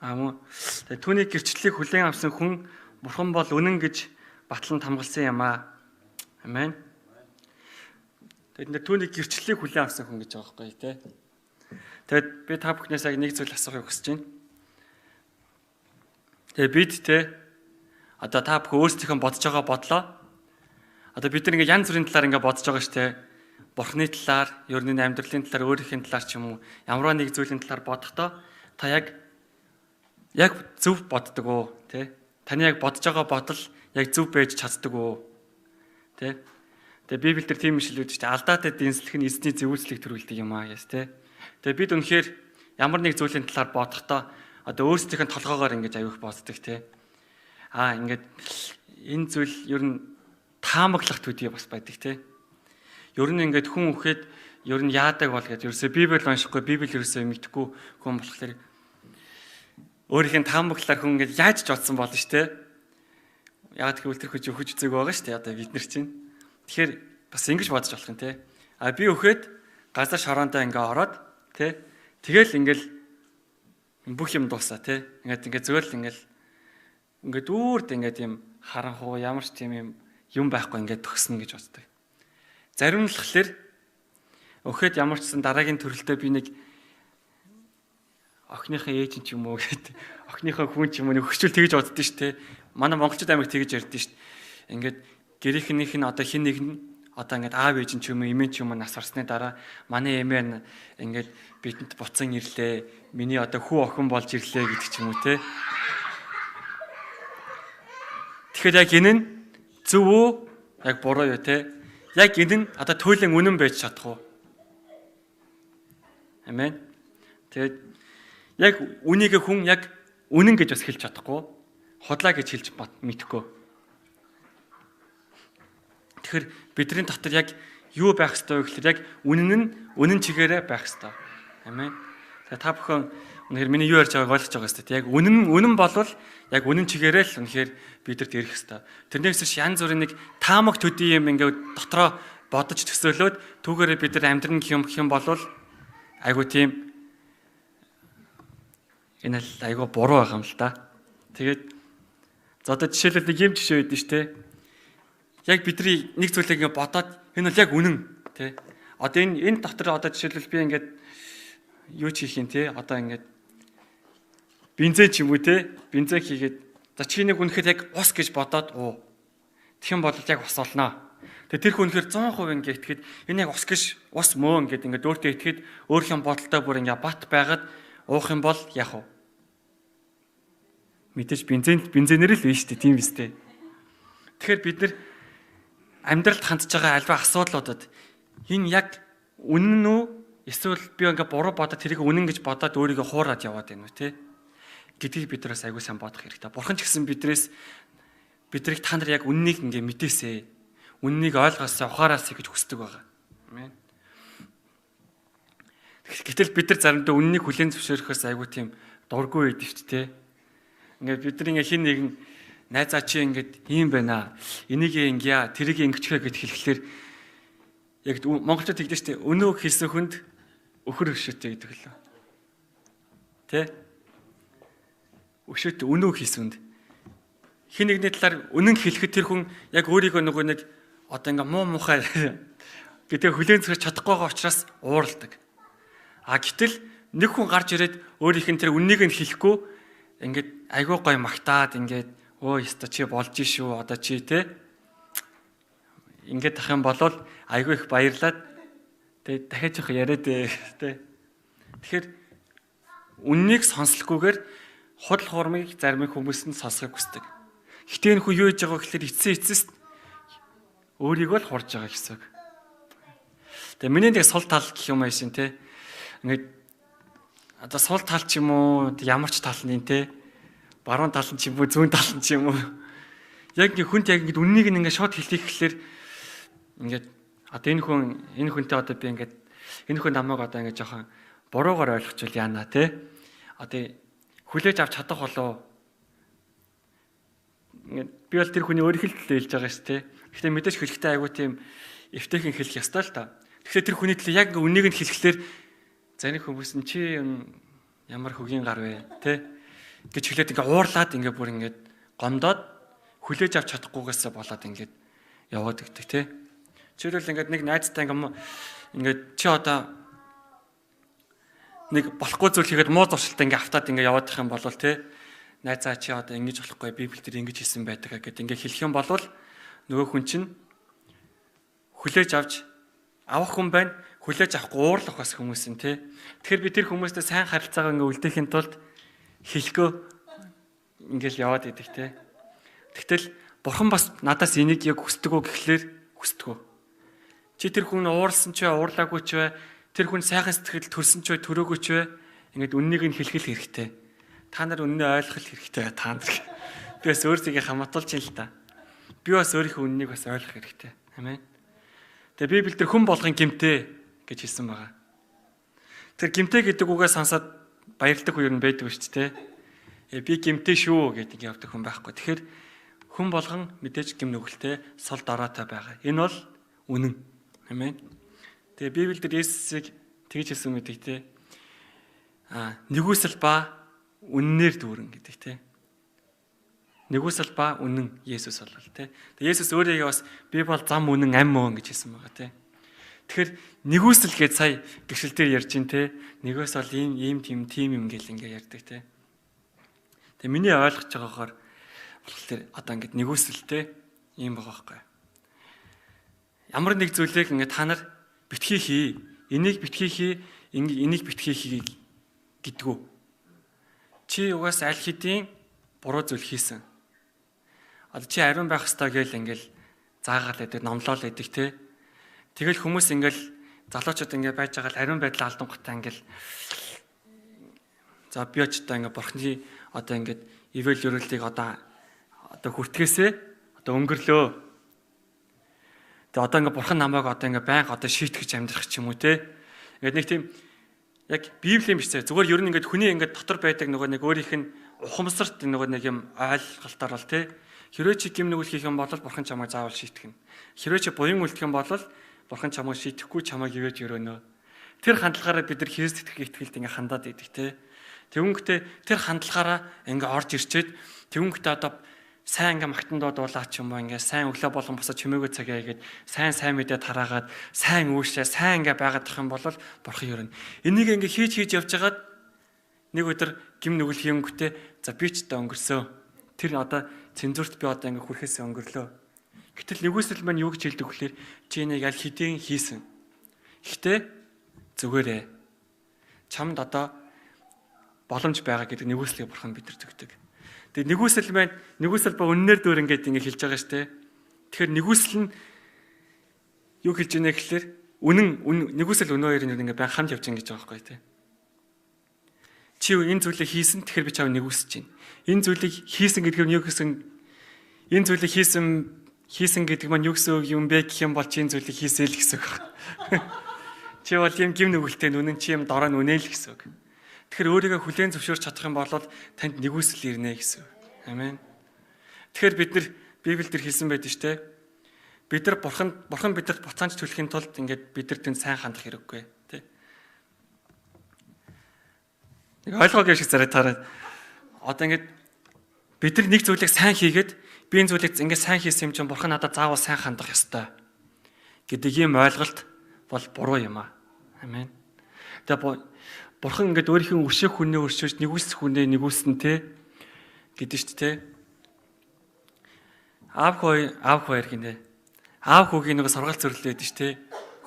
Мөн түүний гэрчлэлийг хүлээн авсан хүн Бурхан бол үнэн гэж батлан хамгаалсан юм аа. Амен. Тэгээд түүний гэрчлэлийг хүлээн авсан хүн гэж байгаа байхгүй тий. Тэгэд би та бүхнээс яг нэг зүйл асуухыг хүсэж байна. Тэгээд бид тий одоо та бүхэн өөрсдийнхөө бодож байгаа бодлоо. Одоо бид нар ингээ янз бүрийн талаар ингээ бодож байгаа шүү дээ. Бурхны талаар, ер нь амьдралын талаар, өөрийнхөө талаар ч юм уу ямар нэг зүйлийн талаар бодохдоо та яг зөв боддог уу, тий? Таны яг бодож байгаа бодол яг зөв байж чаддаг уу? Тий? Тэгээ Библиэлд тийм ишлүүд шүү дээ. Алдаатай дэнслэх нь эзний зөвүүслийг төрүүлдэг юм аа гэж, тий? Тэгээ бид үнэхээр ямар нэг зүйлийн талаар бодохдоо одоо өөрсдийнхөө толгоогоор ингэж аюух боддог, тий? Ингээд энэ зүйл ер нь таамаглах төдий бас байдаг, тий? Ер нь ингээд хүн үхэд ер нь яадаг бол гэж ерөөсөө Библийг уншихгүй, Библийг ерөөсөө мэдхгүй хүн болохоор өөрийнх нь таамаглалаар хүн ингээд яаж ч бодсон болно шүү дээ. Яг тэр хүч өгч үзэг байгаа шүү дээ. Одоо бид нар чинь. Тэгэхээр бас ингэж бодож болох юм те. Би өхөөд газар шороондоо ингээ ороод те. Тэгэл ингээл бүх юм дуусаа те. Ингээд зөвөл ингээд дүүрд ингээд юм харанхуу ямар ч тийм юм байхгүй ингээд төгснө гэж боддог. Зарим нь болохоор өхөөд ямар ч сан дараагийн төрөлтөө би нэг охиныхаа ээж ч юм уу гэдэг охиныхаа хүн ч юм уу хөвчүүл тэгж боддөө шүү дээ. Манай монголчууд амиг тэгж ярьдэн шүү дээ. Ингээд гэрийнхнийх нь одоо хин нэг нь одоо ингээд аав ээж ч юм уу эмээ ч юм уу нас барсны дараа манай эмээ ингээд бидэнд буцан ирлээ. Миний одоо хүү охин болж ирлээ гэдэг ч юм уу те. Тэгэхээр яг энэ нь зөв үү? Яг буруу юу те? Яг энэ нь одоо туйлын үнэн байж чадах уу? Амен. Тэгээд яг үнийг хүн яг үнэн гэж бас хэлж чадахгүй, хотлаа гэж хэлж мэдэхгүй. Тэгэхээр бидний дотор яг юу байх ёстой вэ гэхээр яг үнэн чигээрээ байх ёстой. Амен. Тэгээ та бүхэн үнэхээр миний юу ярьж байгааг ойлгож байгаа ёстой. Яг үнэн болвол яг үнэн чигээрээ л үнэхээр бидэрт ирэх ёстой. Тэрнээс биш янз бүрийн нэг таамаг төдий юм ингээд дотроо бодож төсөөлөөд түүгээрээ бид нар амьдрын гэх юм болвол айгу тийм энэ л айгу буруу байгаа юм л да. Тэгээд за одоо жишээлбэл нэг юм жишээ өгдөн шүү дээ. Яг бидний нэг зүйлийг ингээд бодоод энэ бол яг үнэн тий. Одоо энэ дотор одоо жишээлбэл би ингээд юу ч хийх юм тий. Одоо ингээд бензин ч юм уу тий. Бензин хийгээд за чи нэг үнэхээр яг ус гэж бодоод тэгэх юм бол яг ус олноо. Тэгээ тэр хүн үнэхээр 100% ингээд итгэхэд энэ яг ус гэж ус мөө ингээд өөртөө итгэхэд өөрийнхөө бодолтой бүр ингээд бат байгаад уух юм бол яах вэ? Мэдээж бензинээр л биш үү, тийм биз дээ. Тэгэхээр бид нар амьдралд хандж байгаа альва асуудлуудад энэ яг үнэн үү? Эсвэл би ингээ буруу бодоод тэрийг үнэн гэж бодоод өөрийгөө хуураад яваад байна уу те? Гэдгийг бид нараас аягүй сайн бодох хэрэгтэй. Бурхан ч гэсэн бидрийг та нар яг үннийг ингээ мэдээсэй. Үннийг ойлгоосоо ухаараасаа гэж хүсдэг байгаа. Амен. Гэтэл бид нар заримдаа үннийг хүлээн зөвшөөрөхөөс аягүй тийм дургүй байдаг шүү дээ. Ингээд бид нар хин нэгэн найзаа чи ингээд ийм байна. Энийг ингэя, тэрийг ингэчхэ гэд хэлэхлээр яг монголчууд хэлдэг шүү дээ. Өнөө хэлсэн хүнд өхөр өшөөтэй гэдэг лөө. Тэ? Өшөөтэй өнөө хэлсэнд хин нэгний талаар үнэн хэлэхэд тэр хүн яг өөрийгөө нөгөө нэг одоо ингээ муу мухай гэдэг хүлээн зөвшөөрч чадахгүй байгаа учраас уурладаг. Гэтэл нэг хүн гарч ирээд өөрийнх нь тэр үннийг нь хэлэхгүй ингээд айгуу гой магтаад ингээд ёстой чи болж шүү одоо чи те ингээд ах юм бол айгуу их баярлаад тэгээ дахиад жоох яриад те. Тэгэхээр үннийг сонслохгүйгээр худал хуурмыг зарим хүмүүс нь сонсохыг хүсдэг. Гэтэ энэ хүн юу хийж байгаа гэхээр эцэст өөрийгөө л хурж байгаа гэсэн үг. Тэгээ миний нэг сул тал гэх юм аашин те. Ингээд одоо сул тал ч юм уу ямар ч тал нь те. Баруун тал нь ч юм уу зүүн тал нь ч юм уу. Яг ингээд хүнт яг ингээд үннийг ингээд шууд хэлхийг гэхэлэр ингээд одоо энэ хүнтэй одоо би ингээд энэ хүн намайг одоо ингээд жоохон буруугаар ойлгочвол яана те. Одоо хүлээж авч чадах болоо. Ингээд би бол тэр хүний өөрийнх л хэлж байгаа шүү те. Гэхдээ мэдээж хэлэхдээ айгүй тийм эвтэйхэн хэлэх ёстой л та. Тэгэхээр тэр хүний төлөө яг үннийг нь хэлэхлээр зарим хүмүүс нь чи ямар хөгийн гар вэ те. гэж хэлээд ингээ уурлаад ингээ бүр ингээ гомдоод хүлээж авч чадахгүйгээс болоод ингээ яваад өгдөг тий. Жишээлбэл ингээ нэг найзтай ингээ чи одоо нэг болохгүй зүйл хийгээд муу зуршилтай ингээ автаад ингээ яваад их юм бол тий. Найзаа чи одоо ингэж болохгүй Библиэлд ингэж хэлсэн байдаг гэд ингээ хэлэх юм бол нөгөө хүн чинь хүлээж авч авах хүн байна. Хүлээж авахгүй уурлах бас хүмүүс юм тий. Тэгэхээр би тэр хүмүүстэй сайн харилцаагаа ингээ үлдээхийн тулд хэлэхөө ингээл яваад идэх тий. Тэгтэл бурхан бас надаас энийг яг хүсдэг үү гэхлээр хүсдэг үү. Чи тэр хүн ууралсан ч бай, уурлаагүй ч бай, тэр хүн сайхан сэтгэл төрсөн ч бай, төрөөгүй ч бай, ингээд үннийг нь хэлхэл хэрэгтэй. Та нар үннээ ойлгох хэрэгтэй та нар. Би бас өөрсдийгөө хамаатуулж ин л та. Би бас өөрийнхөө үннийг бас ойлгох хэрэгтэй. Амен. Тэгээ Библиэлд хүн болгон гимтэй гэж хэлсэн байгаа. Тэр гимтэй гэдэг үгээс сонсоод баярлдаг хүн юм байдаг шүү дээ. Би гимтэй шүү гэдэг явдаг хүн байхгүй. Тэгэхээр хүн болгон мэдээж гим нүгэлтэй сул дороотой байгаа. Энэ бол үнэн. Амен. Тэгээ Библиэлд Есүсийг тэгж хэлсэн мэдэг те. Нэгүсэл ба үннээр дүүрэн гэдэг те. Нэгүсэл ба үнэн Есүс болол те. Тэгээ Есүс өөрийгөө бас би бол зам үнэн ам мөн гэж хэлсэн байгаа те. Тэгэхээр нэгүсэл гэж сая гэршил дээр ярьж ин те. Нэгөөс бол ийм тийм юм гэл ингээ ярьдаг те. Тэгээ миний ойлгож байгаагаар болохоор одоо ингээд нэгүсэлтэй ийм байгаа байхгүй. Ямар нэг зүйлийг ингээ та нар битгий хий. Энийг битгий хий, энийг битгий хий гэдгүү. Чи угаас аль хэдийн буруу зүйл хийсэн. Одоо чи ариун байх ёстой гэл ингээл заагаал байдаг, номлоол байдаг те. Тэгэл хүмүүс ингээл залуучууд ингээ байж байгаа л ариун байдлаа алдангуудаа ингээл за би ч одоо ингээ бурхны одоо ингээд ивэл өрөөлтийг одоо хүртгээсээ одоо өнгөрлөө. Тэгээ одоо ингээ бурхан намайг одоо ингээ байнга одоо шийтгэж амьдрах ч юм уу те. Ингээд нэг тийм яг Библийн бичээ зүгээр ер нь ингээд хүний ингээд дотор байдаг нөгөө нэг өөрийнх нь ухамсарт нөгөө нэг юм ойлголтоор бол те. Хэрвээ чи гим нүгэл хийх юм бол бурхан чамайг заавал шийтгэнэ. Хэрвээ чи буян үлдэх юм бол бурхан чамайг шийтгэхгүй чамайг ивэж өрөөнө. Тэр хандлагаараа бид нар Христ итгэлд ингээ хандаад идэг те. Тэгвэл тэр хандлагаараа ингээ орж ирчээд тэгвэл одоо сайн ингээ магтандоо дуулаач юм уу ингээ сайн өглөө болгон босоо чимээгөө цагаа игээд сайн мэдээ тараагаад сайн үүшээ сайн ингээ байгаад тах юм бол бурхан ерөнө. Энийг ингээ хийж явж хагаад нэг өдөр гим нүгэл хийнгүүтээ за би ч та өнгөрсөө. Тэр одоо цензурт би одоо ингээ хүрхээсээ өнгөрлөө. Гэтэл нэгүсэл маань юу гэж хэлдэг вөхлөөр чи энийг аль хэдийн хийсэн. Гэхдээ зүгээрээ чамд одоо боломж байгаа гэдэг нэгүслийг бурхан бидэрт өгдөг. Тэгээ нэгүсэл ба үннээр дөр ингээд ингэ хэлж байгаа штэ. Тэгэхээр нэгүсэл нь юу хэлж ийнэ гэхэлэр нэгүсэл өнөө хоёрын ингэ баян хамт явж ин гэж байгаа байхгүй тий. Чи энэ зүйлийг хийсэн тэгэхээр би чамд нэгүсэж байна. Энэ зүйлийг хийсэн гэдэг нь юу гэсэн энэ зүйлийг хийсэн гэдэг маань юу гэсэн юм бэ гэх юм бол чи энэ зүйлийг хийсэй л гэсэн үг. Чи бол юм гим нүгэлтэй нүнэн чи юм дорой нүнэ л гэсэн үг. Тэгэхээр өөрийгөө хүлээн зөвшөөрч чадах юм бол танд нэгүсэл ирнэ гэсэн. Амен. Тэгэхээр бид нар Библиэлд хэлсэн байдаг шүү дээ. Бид нар бурхан бидэнд буцаанч төлөхийн тулд ингээд бид нар тэнд сайн хандах хэрэггүй тий. Нэг ойлгоогүй шиг зараа тараад одоо ингээд бид нар нэг зүйлийг сайн хийгээд би энэ зүйлийг ингээд сайн хийсэн юм чинь бурхан надад заавал сайн хандах ёстой гэдэг ийм ойлголт бол буруу юм аа. Амен. Тэгээ бурхан ингээд өөрийнхөө өшөөх хүнээ өршөөж нэгүсэх хүнээ нэгүснэ те гэдэг шүү дээ. Аав хоёр гинэ. Аав хүүгийн нэг сургаал зөвлөлээд шүү дээ.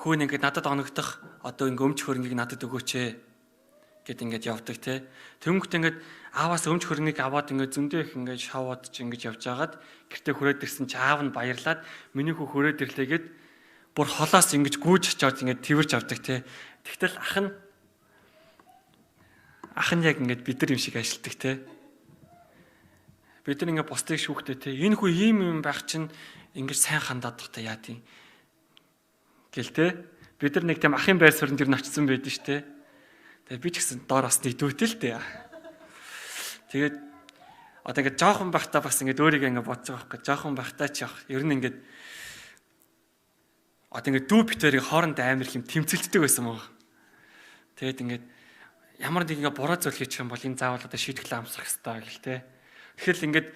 Хүүн ингээд надад оногдох одоо ингээд өмч хөрөнгийг надад өгөөч гэд ингээд явдаг те. Тэнгүүт ингээд ааваас өмч хөрөнгийг аваад ингээд зөндөө их ингээд шаваад ч ингээд явж агаад гэртээ хүрээд ирсэн чи аав нь баярлаад миний хүү хүрээд ирлээгээд бүр холоос ингээд гүйж очоод ингээд тэрвэрч авдаг те. Тэгтэл ах нь яг ингээд бид нар юм шиг ажилтдаг те. Бид нар ингээд бусдыг шүүхтэй те. Энэ хүү ийм юм байх чинь ингээд сайн хандаад тах та яа тийм. Гэл те. Бид нар нэг тийм ахын байр суурин дээр очсон байдаг ш те. Тэгээ би ч гэсэн доор бас нэгдвэтэй л дээ. Тэгээд одоо ингээд жоохон бахта бас ингээд өөрийгөө ингээд бодож байгаа байхгүй. Жоохон бахта ч яах. Ер нь ингээд одоо ингээд дүү битэрийг хоорондоо амар их юм тэмцэлддэг байсан мөн. Тэгээд ингээд ямар нэг ингээ буруу зүйл хийчих юм бол энэ заавал одоо шийтгэл амсах хэрэгтэй гэл те. Тэгэхээр ингээд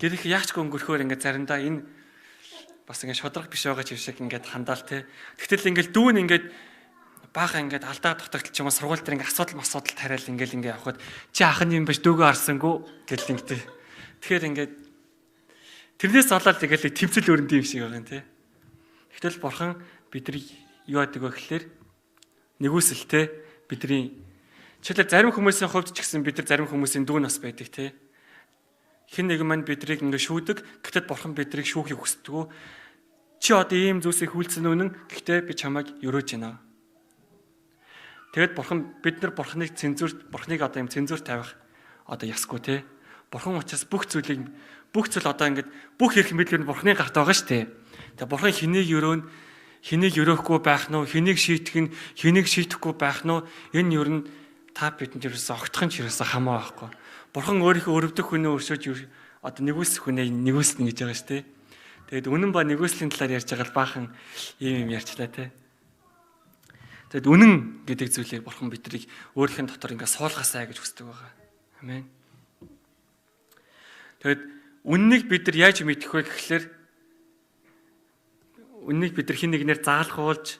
гэрэх яачгүй өнгөрөхөөр ингээ заримдаа энэ бас ингээ шодрох биш байгаа ч юм шиг ингээд хандаал те. Тэгтэл ингээл дүүн ингээд баахан ингээд алдаа дутагдал ч юм уу сургууль дээр ингээ асуудал тариал ингээл ингээ явхад чи ахын юм биш дүүгөө арсангүй гэл ингээд. Тэгэхээр ингээд тэрнээс олоод тэгэл тэмцэл өрөнд юм шиг байгаа юм те. Гэтэл бурхан бидний юу яадаг вэ гэхээр нэгүсэлтэй бидний жишээлбэл зарим хүмүүсийн хувьд ч гэсэн бид нар зарим хүмүүсийн дүүн нас байдаг те. Хэн нэгэн маань бидрийг ингээ шүүдэг. Гэтэл бурхан бидрийг шүүхийг хүсдэг. Чи одоо ийм зүйлсийг хүлцэн үнэн. Гэхдээ би чамайг өрөөж байна. Тэгэд бурхан бид нар бурханыг одоо юм цензур тавих одоо ясгүй те. Бурхан учраас бүх зүйл одоо ингээд бүх эрх мэдлэр нь бурханы гарт байгаа шүү дээ. Тэгээ бурхан хэнийг өрөөнө, хэнийг өрөөхгүй байх нь уу, хэнийг шийтгэн, хэнийг шийтгэхгүй байх нь уу, энэ юу н та бидэнд ерөөсө огтхон ч ерөөсө хамаа байхгүй. Бурхан өөрийнхөө өрөвдөх хүнээ өршөөж одоо нэгүсэх хүнээ нэгүснэ гэж байгаа шүү дээ. Тэгэд үнэн ба нэгүслийн талаар ярьж байгаа л баахан ийм ярьчлаа те. Тэгэд үнэн гэдэг зүйлийг бурхан бидрийг өөрийнх нь дотор ингээ суулгасаа гэж хүсдэг байгаа. Амен. Тэгэд үннийг бид нар яаж мэдэх вэ гэхлээр үннийг бид нар хин нэгнээр заалхуулж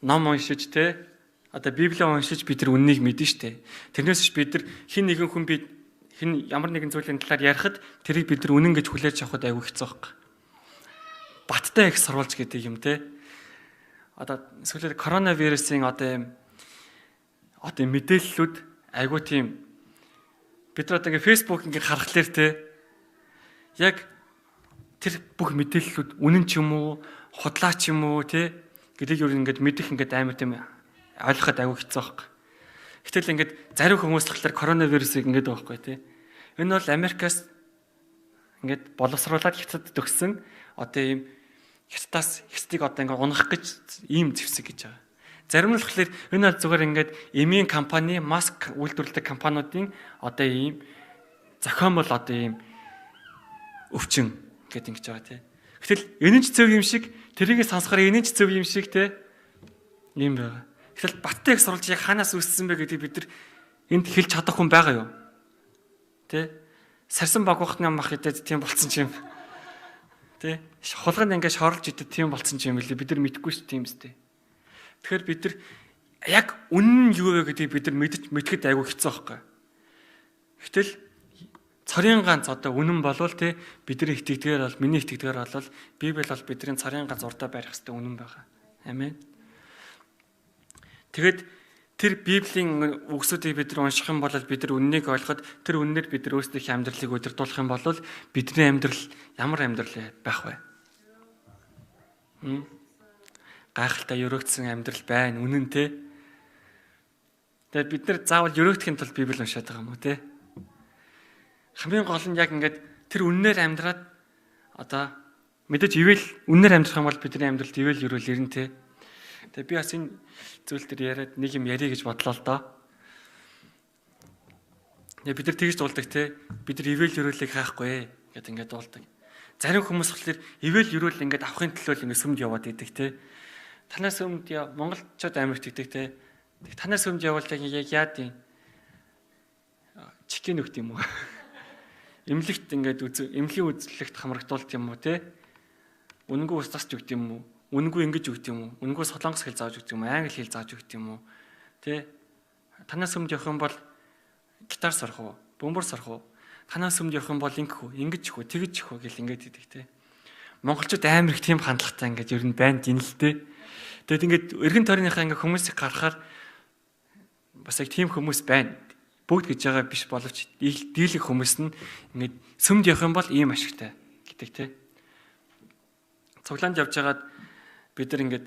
ном уншиж те одоо Библийг уншиж бид нар үннийг мэднэ штэ. Тэрнээс бид нар хин нэгэн хүн ямар нэгэн зүйлийн талаар ярихад тэрийг бид нар үнэн гэж хүлээж авахд айгүй хэцүү байхгүй. Баттай их сурвалж гэдэг юм те. Одоо сүүлийн коронавирусын одоо мэдээллүүд айгүй тийм бид нар одоо ингээ фэйсбүүк ингээ харахлаар те яг тэр бүх мэдээллүүд үнэн ч юм уу худлаа ч юм уу те гэдгийг юу ингээд мэдэх ингээд амар тийм ойлгоход айгүй хэцүү байхгүй. Гэтэл ингээд зарим хүмүүс болохоор коронавирусыг ингээд байгаа байхгүй те. Энэ бол Америкаас ингээд боловсруулаад хятад төгссөн одоо ийм хятадаас хятадыг одоо ингээд унах гэж ийм зэвсэг гэж байгаа. Зарим нь болохоор энэ бол зүгээр ингээд эмийн компани, маск үйлдвэрлэдэг компаниудын одоо ийм зохиомл одоо ийм өвчин гэдэг ингэж байгаа тий. Гэтэл энэ ч зөв юм шиг тэрийг сонсохоор энэ ч зөв юм шиг те юм байгаа. Гэтэл баттай их сурвалж яг хаанаас үүссэн бэ гэдгийг бид нар энд хэлж чадах хүн байгаа юу? Тэ? Сарсан баг ухны мах идэд тийм болцсон ч юм. Тэ? Хулганд ингээд шорлж идэд тийм болцсон ч юм билээ. Бид нар мэдэхгүй ш тийм үстэй. Тэгэхээр бид нар яг үнэн нь юу вэ гэдгийг бид нар мэдхэд айгүй хэцүү байхгүй. Гэтэл царийн ганц одоо үнэн болвол те бидний итгэдгээр бол миний итгэдгээр бол Библи бол бидний царийн ганц урдаа барих хэвээр үнэн байгаа. Амен. Тэгэд тэр Библийн үгсүүдийг бид нар унших юм бол бид нар үннийг ойлгоход тэр үннээр бид нар өөрсдийнхээ амьдралыг удирдуулах юм бол бидний амьдрал ямар амьдрал байх вэ? Гайхалтай өрөөгдсөн амьдрал байна. Үнэн те. Тэгээд бид нар заавал өрөөгдөхийн тулд Библи уншаад байгаа юм уу те? Хамгийн гол нь яг ингээд тэр үннээр амьдраад одоо мэдээж ивэл үннээр амьдрах юм бол бидний амьдралд ивэл ерөөл ирнэ те. Тэгээ би бас энэ зүйл дээр яриад нэг юм ярих гэж бодлоо л доо. Бид нар тэгж дуулдаг те. Бид нар ивэл ерөөлийг хаахгүй гэд ингээд дуулдаг. Зарим хүмүүс болохоор ивэл ерөөл ингээд авахын төлөө ингээд сүмд яваад идэг те. Танаас өмнөд монголчууд Америкт идэг те. Танаас өмнөд явал яг яад юм. Чикен өгт юм уу? Эмнэлэгт ингээд эмнэлгийн үзлэгт хамрагдуулт юм уу те? Үнэнгүй ус тасч өгд юм уу? Үнэнгүй ингэж өгд юм уу? Үнэнгүй солонгос хэл зааж өгд юм уу? Англи хэл зааж өгд юм уу? Тэ? Танаас өмнө явах юм бол гитар сурах уу? Бөмбөр сурах уу? Танаас өмнө явах юм бол ингэх үү? Ингэж их үү? Тэгж их үү гэл ингээд идэг те. Монголчууд амар их тийм хандлагатай ингээд ер нь байна гин л те. Тэгэд ингээд эргэн тойрныхаа ингээд хүмүүсийг гаргахаар бас яг тийм хүмүүс байна. Бүгд гэж байгаа биш боловч дийлэх хүмүүс нь ингээд сүмд явах юм бол ийм ашигтай гэдэг те. Цуглаанд явж байгаад бид нар ингээд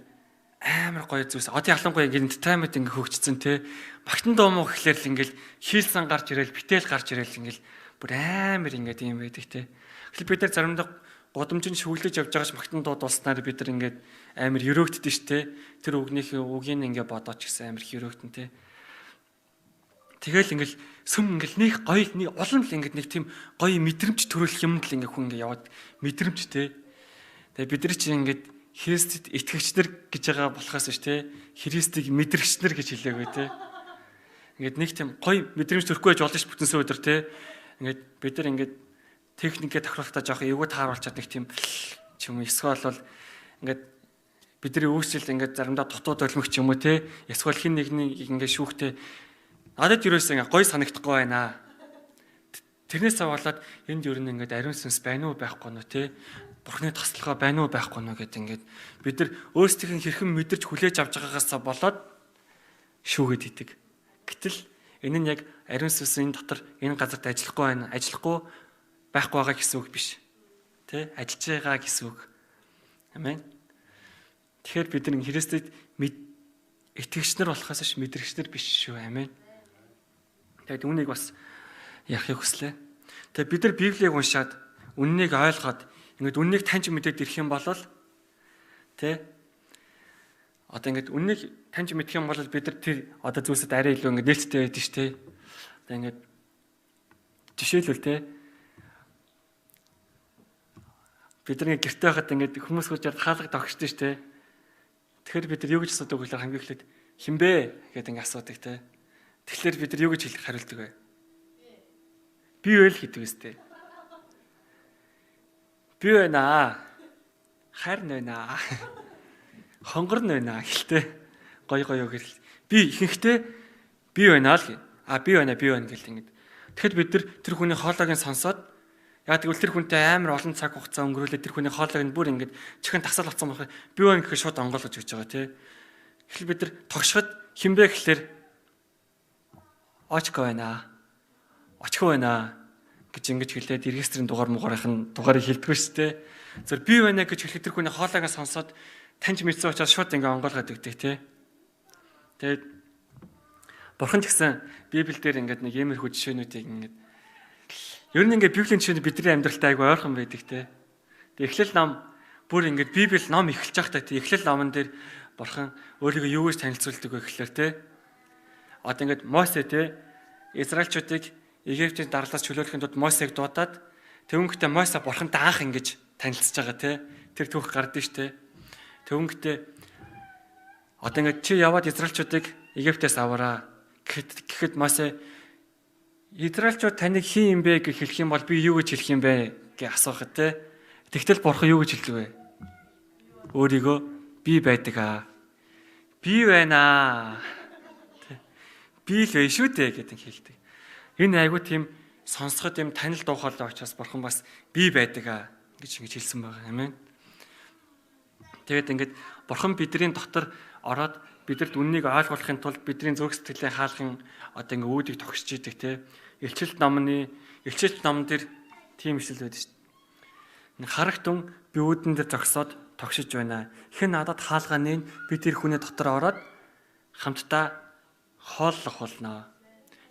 амар гоё зүйлс одоо ялангуяа ингээд entertainment ингээд хөгжсөн те. Багтан доомоо гэхлээр л ингээд хийлсэн гарч ирээл битэл гарч ирээл ингээд бүр амар ингээд юм байдаг те. Тэгэхээр бид нар заримдаа годомжин шүглэж явж байгаач магтан дууд улснаар бид нар ингээд амар өрөөгддөг ш те. Тэр үгнийхээ үгийг ингээд бодооч гэсэн амар өрөөгдөн те. Тэгэл ингээл сүм ингээл нэг гоё нэг улам л ингээд нэг тийм гоё мэдрэмж төрүүлэх юмд л ингээд хүн ингээд яваад мэдрэмж те. Тэгээ бид нар чинь ингээд Христэд итгэгч нар гэж байгаа болохоос биш те. Христийг мэдрэгч нар гэж хэлээгүй те. ингээд нэг тийм гоё мэдрэмж төрөхгүй байж болно ш бүтэнсэн өдөр те. Ингээд бид нар ингээд техникээ тохируулахдаа жоох эвгүй тааруулчаад нэг тийм ч юм уу эсвэл бол ингээд бидний үүсэл ингээд заримдаа дутууд олмигч юм уу те. Эсвэл хин нэгнийг ингээд шүүхтэй надад юусэн ингээд гоё санагдахгүй байна. Тэрнээс аваад энд юу нэг ингээд ариун сүнс байна уу байхгүй нь те. Бурхны таслалгаа байна уу байхгүй нь гэд ингээд бид нар өөрсдийн хэрхэн мэдэрч хүлээж авч байгаагаас болоод шүүгээд идэг. Гэтэл энэ нь яг ариун сүнсийн дотор энэ газарт ажиллахгүй байна. Ажиллахгүй байхгүй байгаа гэсэн үг биш. Тэ? Ажиллаж байгаа гэсэн үг. Амен. Тэгэхээр бид нар Христэд итгэгч нар болохоос ш мэдрэгч нар биш шүү. Амен. Тэгээд үүнийг бас яахыг хүслээ. Тэгээд бид нар Библийг уншаад үннийг ойлгоод ингээд үннийг таньж мэдээд ирэх юм бол тэ одоо ингээд үннийг таньж мэдэх юм бол бид нар тэр одоо зүйлсэд арай илүү ингээд нээлттэй байдаг ш тэ. Одоо ингээд жишээлбэл тэ бид нар гэртээ байхад ингээд хүмүүс хурцаар хаалга тогшдөө ш тэ. Тэгэхээр бид нар юу гэж асуудаг вэ? Хамгийн эхлээд хинбэ гэдэг ингээд асуудаг тэ. Тэгэхээр бид нар юу гэж хариулдаг вэ? Би байл гэдэг үстэй. Би байна. Харин байна. Хонгор нь байна гэлтэй. Гоё гэл. Би ихэнхдээ би байна л гэ. Би байна гэл ингэж. Тэгэхэд бид тэр хүний хоолойг нь сонсоод яг тэгвэл тэр хүнтэй амар олон цаг хугацаа өнгөрүүлээд тэр хүний хоолойг нь бүр ингэж чихэн тасал болсон байх. Би байна гэхэд шууд онгойлгож өгч байгаа тий. Эхлээд бид нар тогшоход хинбэ гэхлээр очко байна. Очко байна гэж ингэж хэлээд регистрийн дугаарыг хэлдэггүй шүү дээ. Зөв би байна гэж хэлэхэд тэр хүний хоолойгоо сонсоод таньж мэдсэн учраас шууд ингэ онгойлгоод өгдөг тий. Тэгээд Бурхан ч гэсэн Библиэл дээр ингээд нэг иймэрхүү жишээнүүдийг ингээд ер нь ингээд Библийн жишээнд бидний амьдралтай айгүй ойрхон байдаг тий. Тэгээд Эхлэл ном бүр ингээд Библи ном эхэлж байхдаа тий Эхлэл номон дээр Бурхан өөрийгөө юу гэж танилцуулдаг вэ гэхлээр тий. Одоо ингээд Мосе тий Израильчуудыг Египтийн дарлаас чөлөөлөхийн тулд Мосег дуудаад тэгвэл Мосе Бурхантай анх ингэж танилцж байгаа тий. Тэр түүх гардаг шүү дээ. Тэгвэл одоо ингээд чи яваад Израильчуудыг Египтээс аваараа гэхэд Мосе Израильчууд таныг хин юм бэ гэж хэлэх юм бол би юу гэж хэлэх юм бэ гэж асуухад тий. Тэгтэл Бурхан юу гэж хэлдэг вэ? Өөрийгөө би байдаг. Би байна. Би л вэ шүү дээ гэдэг хэлдэг. Энэ айгуу тийм сонсоход юм танил дуухайлаа учраас Бурхан бас би байдаг гэж ингэж хэлсэн байгаа юм. Тэгээд ингээд Бурхан бидний дотор ороод бидэрт үннийг ойлгуулахын тулд бидний зүрх сэтгэлээ хаалган одоо ингээд үүдийг тогшиж идэг те. Илчилт номон дээр тийм ишлэл байдаг шүү дээ. Харагтун би үүдэн дээр зогсоод тогшиж байна. Хэн надад хаалгааны би тэр хүний дотор ороод хамтдаа хооллох болно.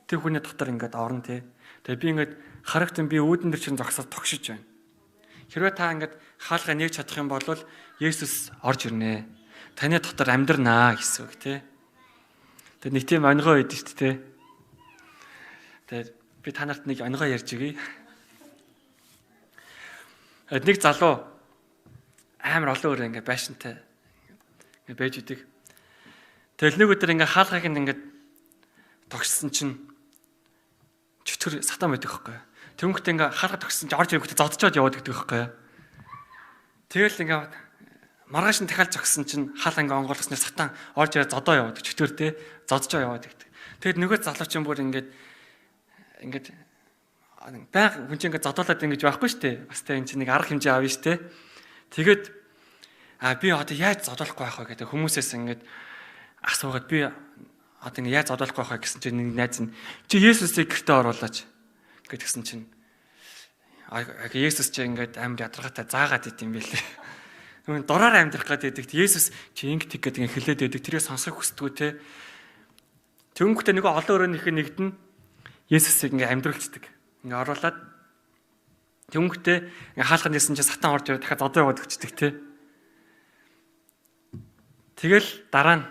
Тэр хүний дотор ингээд орно те. Тэгээ би ингээд харагтун би үүдэн дээр чинь зогсоод тогшиж байна. Хэрвээ та ингээд хаалгаа нээж чадах юм бол Есүс орж ирнэ. Таны дотор амьдрнаа гэсэн үг тий. Тэгээд нэг тийм өнгөө байдаг шүү дээ. Тэгээд би та нарт нэг өнгөө ярьж өгье. Нэг залуу амар олон өөр ингээ байшинтай ингээ байж идэг. Тэгэл нэг өдөр ингээ хаалгыг ингээ тогссон чинь чөтгөр сатан байдаг хөхгүй. Тэнгүүтээ ингээ хаалга тогссон чинь орж ирэнгүүтээ зодчоод яваад гэдэг хөхгүй. Тэгэл ингээ маргааш нь дахиад зогссон чинь хаалга ингээ онгойлгосноор сатан орж ирээд зодоо яваад чөтгөр те зодчоо яваад гэдэг. Тэгэд нөгөө залуу чинь бүр ингээ байг хүн чинь ингээ зодоолаад ингэж байхгүй шүү дээ. Бас тэ энэ чинь нэг арга хэмжээ авна шүү дээ. Тэгээд би одоо яаж зодоолохгүй байх вэ гэдэг хүмүүсээс ингээ асуугаад би одоо ингээ яаж зодоолохгүй байх вэ гэсэн чинь нэг найз нь чи Есүсийг гэртээ оруулаач гэдгсэн чинь Есүс чи ингээд амар ядаргаатай заагаад идэм байлээ. Нүн дураар амьдрах гэдэг Есүс чи ингэдэг гэдэг хэлээд байдаг. Тэрийг сонсох хүсдэггүй те. Тэнгүүтээ нөгөө олон өрөөнийх нь нэгдэн Есүсийг ингээ амьдруулцдаг. Ингээ оруулаад тэнгүүтээ ингээ хаалганд ирсэн чинь сатан орж ирээд дахиад зодоо яваад өгчдөг те. Тэгэл дараа нь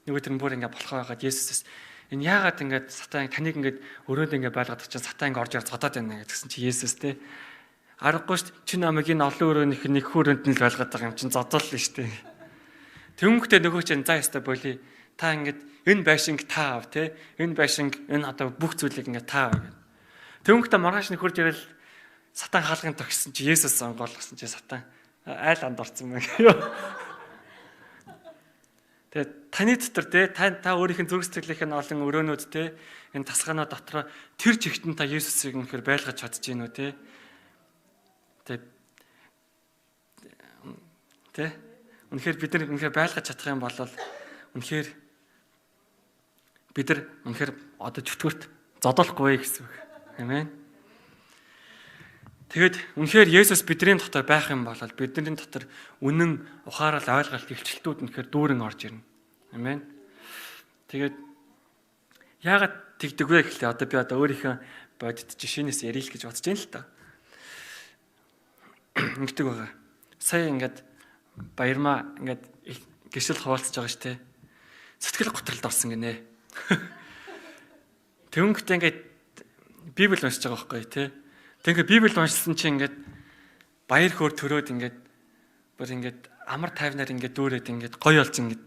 нөгөө тэр бүр ингээ болохоо байгаад Есүсээс энэ яагаад ингээд сатан таныг ингээд өрөөнд ингээ байлгаад чинь сатан ингээ орж ирээд зодоод байна гэдгсэн чи Есүс те. Аргагүй ш чи намайг энэ олон өрөөнийх нь нэг хүрээнд нь л байлгаад байгаа юм чинь зодооллоо штэ. Тэнгүүтээ нөгөө чинь за яста боли Та ингээд энэ байшинг та ав те. Энэ байшинг энэ одоо бүх зүйлийг ингээд та ав гэдэг. Төвөнгөтэй маргааш нөхөрж ирэл сатан хаалгын тогсон чи Есүс онгойлгосон чи сатан айл анд орсон мэн. Тэгээ таны дотор те та өөрийнх нь зүрх сэтгэлийнх нь олон өрөөнүүд те энэ тасгаанаа дотор тэр жигтэн та Есүсийг нөхөр байлгаж чадж гин үү те. Тэ үнэхээр бид нар үнэхээр байлгаж чадах юм бол үнэхээр бид нар үнэхээр одоо чөтгөрт зодолохгүй гэсэн үг. Амен. Тэгэд үнэхээр Есүс бидний дотор байх юм бол бидний дотор үнэн ухаарал ойлголт илчлэлтүүд үнэхээр дүүрэн орж ирнэ. Амен. Тэгээд яагаад тэгдэг вэ гэхлээр одоо би өөрийнхөө бодит жишээнээс ярил гэж бодож байна л та. Ингэдэг байгаа. Сая ингээд баярмаа ингээд гişэл хуваалцаж байгаа штэ. Сэтгэл готролд орсон гинэ. Тэнгүүтээ ингээд Библи уншиж байгаа байхгүй тий. Тэгээ Библи уншсан чинь ингээд баяр хөөр төрөөд ингээд бүр ингээд амар тайвнаар ингээд дүүрээд ингээд гоё болж ингээд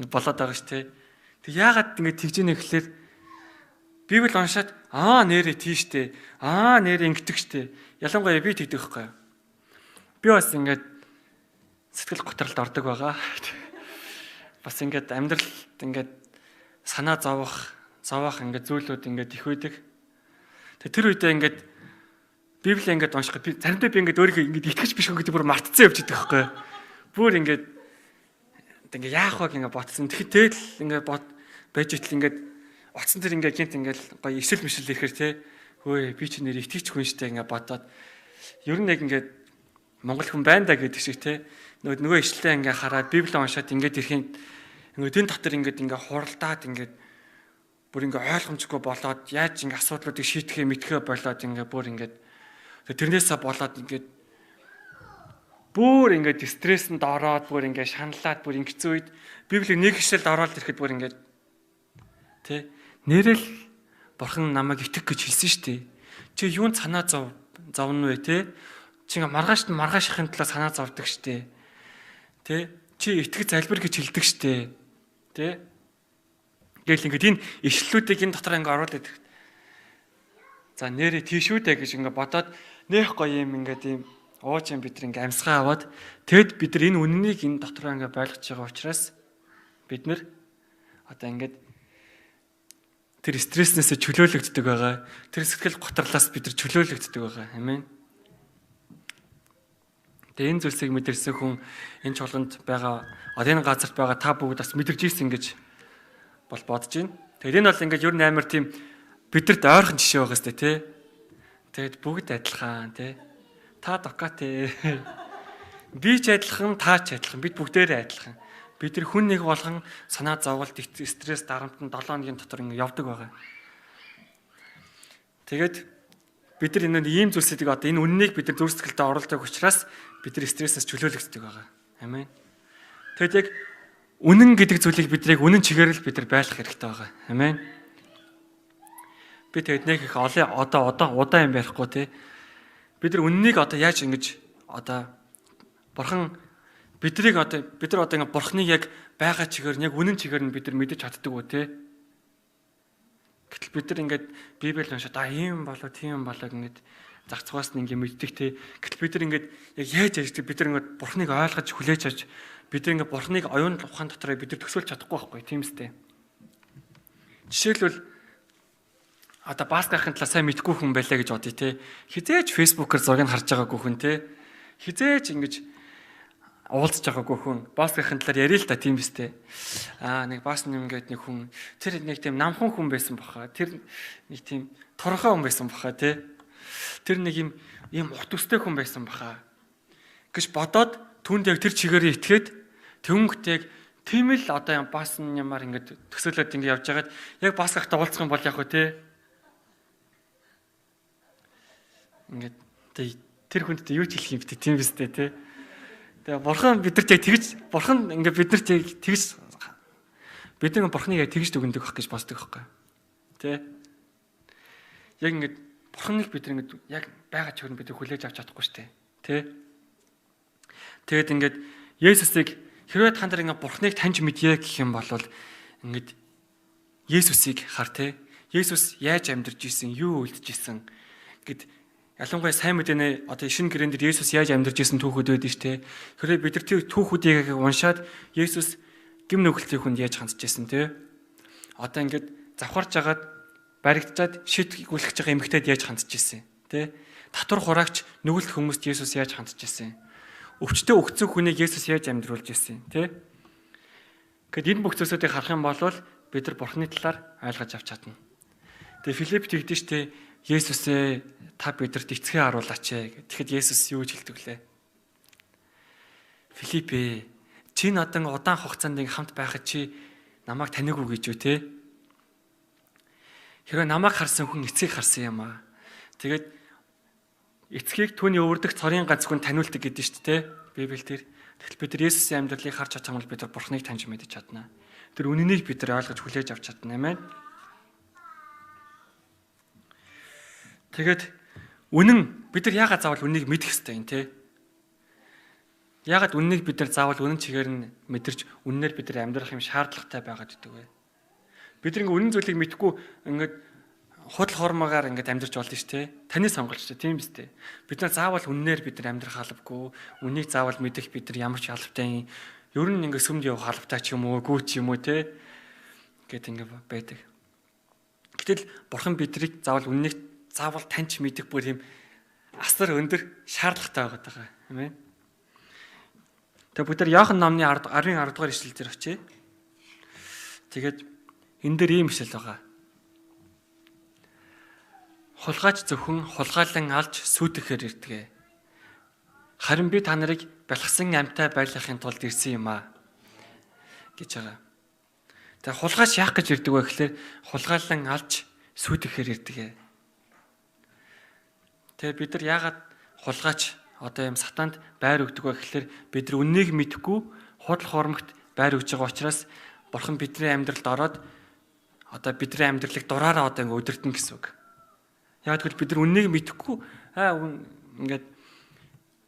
болоод байгаа ш тий. Тэг яагаад ингээд тэгж ийнэ гэхлээр Библи уншаад нэрээ тийштэй. Нэрээ ингэдэг штэ. Ялангуяа би тэгдэг байхгүй. Би бас ингээд сэтгэл готролд ордог байгаа. Бас ингээд амьдралд ингээд санаа зовоох ингээд зүйлүүд ингээд их үйдэг. Тэр үедээ ингээд Библийг ингээд унших заримдаа би ингээд өөрийгөө ингээд итгэж биш гэдэг бүр мартцсан явж идэх байхгүй. Бүр ингээд яах вэ ингээд ботсон. Тэгэл ингээд байж итл ингээд оцсон тэр ингээд гинт ингээд гоё исэл мишэл ирэхэр те. Хөөе би ч нэр итгэж хүн штэ ингээд бодоод ер нь яг ингээд Монгол хүн байна да гэдэг шиг те. Нөгөө ишлэлээ ингээ хараад Библийг уншаад ингээд ирэхийн ингээд энэ дотор ингээд хуралдаад ингээд бүр ингээ ойлгомжгүй болоод яаж ингээ асуудлуудыг шийдэхээ мэдхээ болоод ингээ бүр ингээд тэрнээсээ болоод ингээд бүр ингээд стрессэнд ороод бүр ингээ шаналаад бүр ингэсэн үед Библийг нэг ишлэлд ороод ирэхэд бүр ингээд тэ нэрэл бурхан намайг итгэх гэж хэлсэн шүү дээ. Чи юунд санаа зовно вэ те? Чи ингээ маргаашхын талаар санаа зовдөг шүү дээ. Тэ чи итгэж залбир гэж хэлдэг шүү дээ. Тэ Гэтэл ингээд энэ ишлэлүүдийг энэ дотор ингээ оруулаад идэх. За нэрээ тийшүү дээ гэж ингээ бодоод нэх гоё юм ингээд ийм ууж юм бид ингээ амьсгаа аваад тэгэд бид нар энэ үннийг энэ дотор ингээ ойлгож байгаа учраас бид нар одоо ингээд тэр стресснээс чөлөөлөгддөг байгаа. Тэр сэтгэл готрлаас бид нар чөлөөлөгддөг байгаа. Амен. Тэгээ энэ зүйлсийг мэдэрсэн хүн энэ чуулганд байгаа энэ газарт байгаа та бүгд бас мэдэрч ийсэн гэж бол бодож байна. Тэгээд энэ бол ингээд ер нь амар тийм бидэрт ойрхон жишээ байгаа сте тий. Тэгээд бүгд адилхан тий. Та докатэй. Би ч адилхан, та ч адилхан. Бид бүгдээрээ адилхан. Бид нар хүн нэг болгон санаа зовголт, стресс дарамтанд 7 хоногийн дотор ингээд явдаг байгаа. Тэгээд бид нар энэ ийм зүйлсүүдийг одоо энэ үннийг бид нар зүрх сэтгэлдээ оруулдаг учраас бид нар стрессээс чөлөөлөгддөг байгаа. Амен. Тэгэд яг үнэн гэдэг зүйлийг бидрийг үнэн чигээр л бид нар байлгах хэрэгтэй байгаа. Амен. Би тэгэд нэг их удаан юм ярихгүй те. Бид нар үннийг одоо яаж ингэж одоо бурхан бид нар одоо ингэ бурхныг яг байгаа чигээр нь яг үнэн чигээр нь бид нар мэдэж чаддаг уу те. Гэтэл бид нар ингээд Библийг уншаад ийм болоо тийм болоо ингээд зах цугаас нь ингээд мэддэг те. Гэтэл бид нар ингээд яг яаж ажилладаг бид нар ингээд бурхныг ойлгож хүлээж авч бид нар ингээд бурхныг оюун ухаан дотор бид нар төсөөлж чадахгүй байхгүй тийм үстэй. Жишээлбэл одоо Пасхын талаа сайн мэдгүй хүн байлаа гэж бодъё те. Хизээч фэйсбүүкээр зургийг харж байгаагүй хүн те. Хизээч ингэж уулзж байгаагүй хүн Пасхын талаар ярил л та тийм үстэй. Нэг бас нэгээд нэг хүн тэр нэг тийм намхан хүн байсан баха. Тэр нэг тийм торхоо хүн байсан баха те. Тэр нэг юм урт өстэй хүн байсан баха. Гэж бодоод түнд яг тэр чигээр итгээд төвөнгөтэйг тийм л одоо бас юмар ингээд төсөөлөд ингээд явж байгаад яг Пасхагт уулзах юм бол яг хөө те. Ингээд тэр хүнд юу ч хэлэх юм бэ тийм биз дээ те. Тэгээ бурхан бидэрт яг тэгж бурхан ингээд бидэрт яг тэгж бид нэг бурханыг яг тэгж дүгндэг байх гэж боддог байхгүй. Тэ. Яг ингээд бурханыг бид ингээд яг байгаа чигээр нь бид хүлээж авч чадахгүй шүү дээ. Тэ. Тэгээд ингээд Есүсийг хэрвээ та нар ингээд бурханыг таньж мэдье гэх юм бол Ингээд Есүсийг хар те. Есүс яаж амьдарч исэн, юу үлдэж исэн гэд ялангуяа сайн мэдэнэ одоо шинэ гэрэн дээр Есүс яаж амьдарч исэн түүхүүд байдаг шүү те. Тэгэхээр бид нар тэр түүхүүдийг уншаад Есүс гим нүгэлтийн хүнд яаж хандж исэн те. Одоо ингээд завхарж агаад баригдчаад шид гүлхэж байгаа эмэгтэйд яаж хандж исэн те. Татвар хураагч нүгэлт хүмүүст Есүс яаж хандж исэн. Өвчтөе өгцөн хүнийг Есүс яаж амьдруулж исэн те. Гэт энэ бүх зүйлсүүдийг харах юм бол бид нар Бурхны талаар ойлгож авч чадна. Тэгээ Филипп тэгдэж штэ Есүсээ та бидэрт эцгээ харуулаач ээ. Тэгэхэд Есүс юу гэж хэлдэг лээ? Филиппээ чи надан удаан хугацаанд хамт байхад чи намайг танигүй гэж үү те? Хэрвээ намайг харсан хүн эцгийг харсан юм аа. Тэгээд эцгийг түүний өвөрдөх цорын ганц хүн таниулдаг гэдэг шүү дээ Библиэлд. Тэгтэл бид нар Есүсийн амьдралыг харж чадсан бол бид нар Бурхныг таньж мэдэж чадна. Тэр үнэнийг бид нар ойлгож хүлээж авч чадна. Амен. Тэгээд үнэн бид нар яагаад заавал үннийг мэдэх ёстой юм те? Яагаад үннийг бид нар заавал үнэн чигээр нь мэдэрч үннээр бид нар амьдрах юм шаардлагатай байгаад гэдэг вэ? Бид нар үнэн зүйлийг мэдхгүй ингээд худал хормогаар ингээд амьдрч болно шүү дээ. Таны сонголт шүү дээ. Тийм биз дээ. Бид нар заавал үннээр бид нар амьдрах албагүй. Үннийг заавал мэдэх бид нар ямар ч албатай юм. Ер нь ингээд сүмд явах албатай ч юм уу, гүү ч юм уу те. Гэт ингээд байдаг. Гэтэл Бурхан бидрийг заавал үннийг заавал таньж мэдэх бүр юм асар өндөр шаардлагатай байгаа. Амен. Тэгээ бид нар Иохан номны 10 дугаар ишлэл дээр очие. Тэгээд энэ дээр ийм ишлэл байгаа. Хулгайч зөвхөн хулгайлан алж сүйтгэхээр ирдэг. Харин би та нарыг бэлгсэн амьтаа байлгахын тулд ирсэн юм аа гэж байгаа. Тэгээ хулгайч яах гэж ирдэг вэ гэхээр хулгайлан алж сүйтгэхээр ирдэг. Тэгээ бид нар яагаад хулгайч одоо юм сатанд байр өгдөг вэ гэхээр бид нар үннийг мэдэхгүй худал хуурмагт байр өгж байгаа учраас Бурхан бидний амьдралд ороод одоо бидний амьдралыг дураараа одоо ингэ өдөртнө гэсэн үг. Яг тэгвэл бид нар үннийг мэдэхгүй ингээд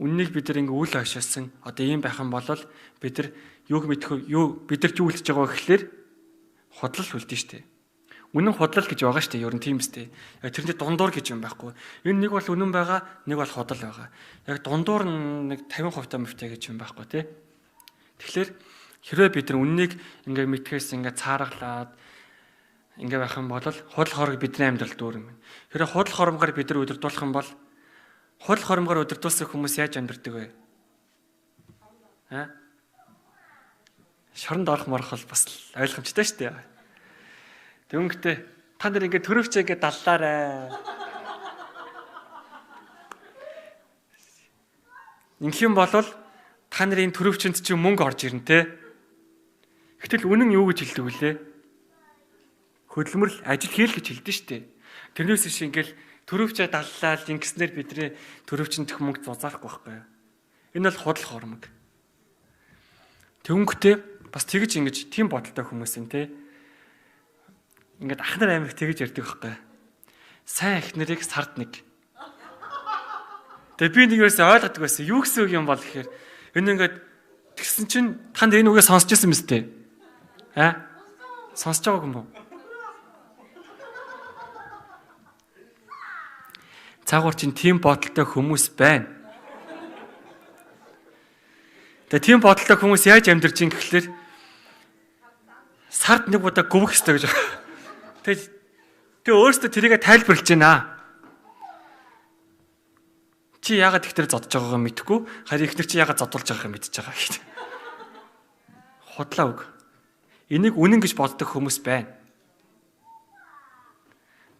үннийг бид нар ингээ үл хашаасан одоо ийм байх юм бол бид нар юуг мэдэхгүй бид нар ч юу үлдэж байгаа гэхээр худлал үлдэн штэ. Үнэн худлал гэж байгаа штэ. Ер нь тийм үстэй. Яг тэрний дундуур гэж юм байхгүй. Энэ нэг бол үнэн байгаа, нэг бол худал байгаа. Яг дундуур нэг 50% мөвтэй гэж юм байхгүй тий. Тэгэхээр хэрвээ бид нар үннийг ингээ мэдхээс ингээ цааргалаад ингээ байх юм бол худал хорог бидний амьдралд дүүрэн байна. Хэрвээ худал хоромгоор бид нар өдөрдуулах юм бол худал хоромгоор өдөрдүүлсэн хүмүүс яаж амьдардаг вэ? Шоронд орох морох бол бас ойлгомжтой шүү дээ. Тэгвэл та нар ингээ төрөвчээ ингээ даллаарай. Ингэх юм бол та нарын төрөвчөнд чинь мөнгө орж ирнэ те. Гэтэл үнэн юу гэж хэлдэг вүлээ? Хөдөлмөрл ажил хийл гэж хэлдэг шүү дээ. Тэрнээс биш ингээл төрөвчөө даллаад ингэснээр бидний төрөвчөнд мөнгө зузаарахгүй байхгүй юу? Энэ бол худал хормог. Тэнгүүтээ бас тэгж ингэж тийм бодолтой хүмүүс юм те. Ингээд ах нар амиг тэгж ярьдаг байхгүй юу? Сайн их нарыг сард нэг. Тэгээ би нэг юусаа ойлгодог байсан. Юу гэсэн үг юм бол гэхээр энэ ингээд тэгсэн чинь танд энэ үгээ сонсч ирсэн мэт те. Сонсож байгааг юм уу? Цаагуур чинь тийм бодолтой хүмүүс байна. Тэгээ тийм бодолтой хүмүүс яаж амьдарч ин гэхлээр сард нэг удаа гүвэх ёстой гэж байна. Тэгээ өөрөөсөө тэрийгэ тайлбарлаж байна. Чи яагаад тэгтэр зодож байгаагаа мэдэхгүй, харин ихнэр чи яагаад зодуулж байгаагаа мэдчихэж байгаа гэдэг. Худлаа үг. Энийг үнэн гэж боддог хүмүүс байна.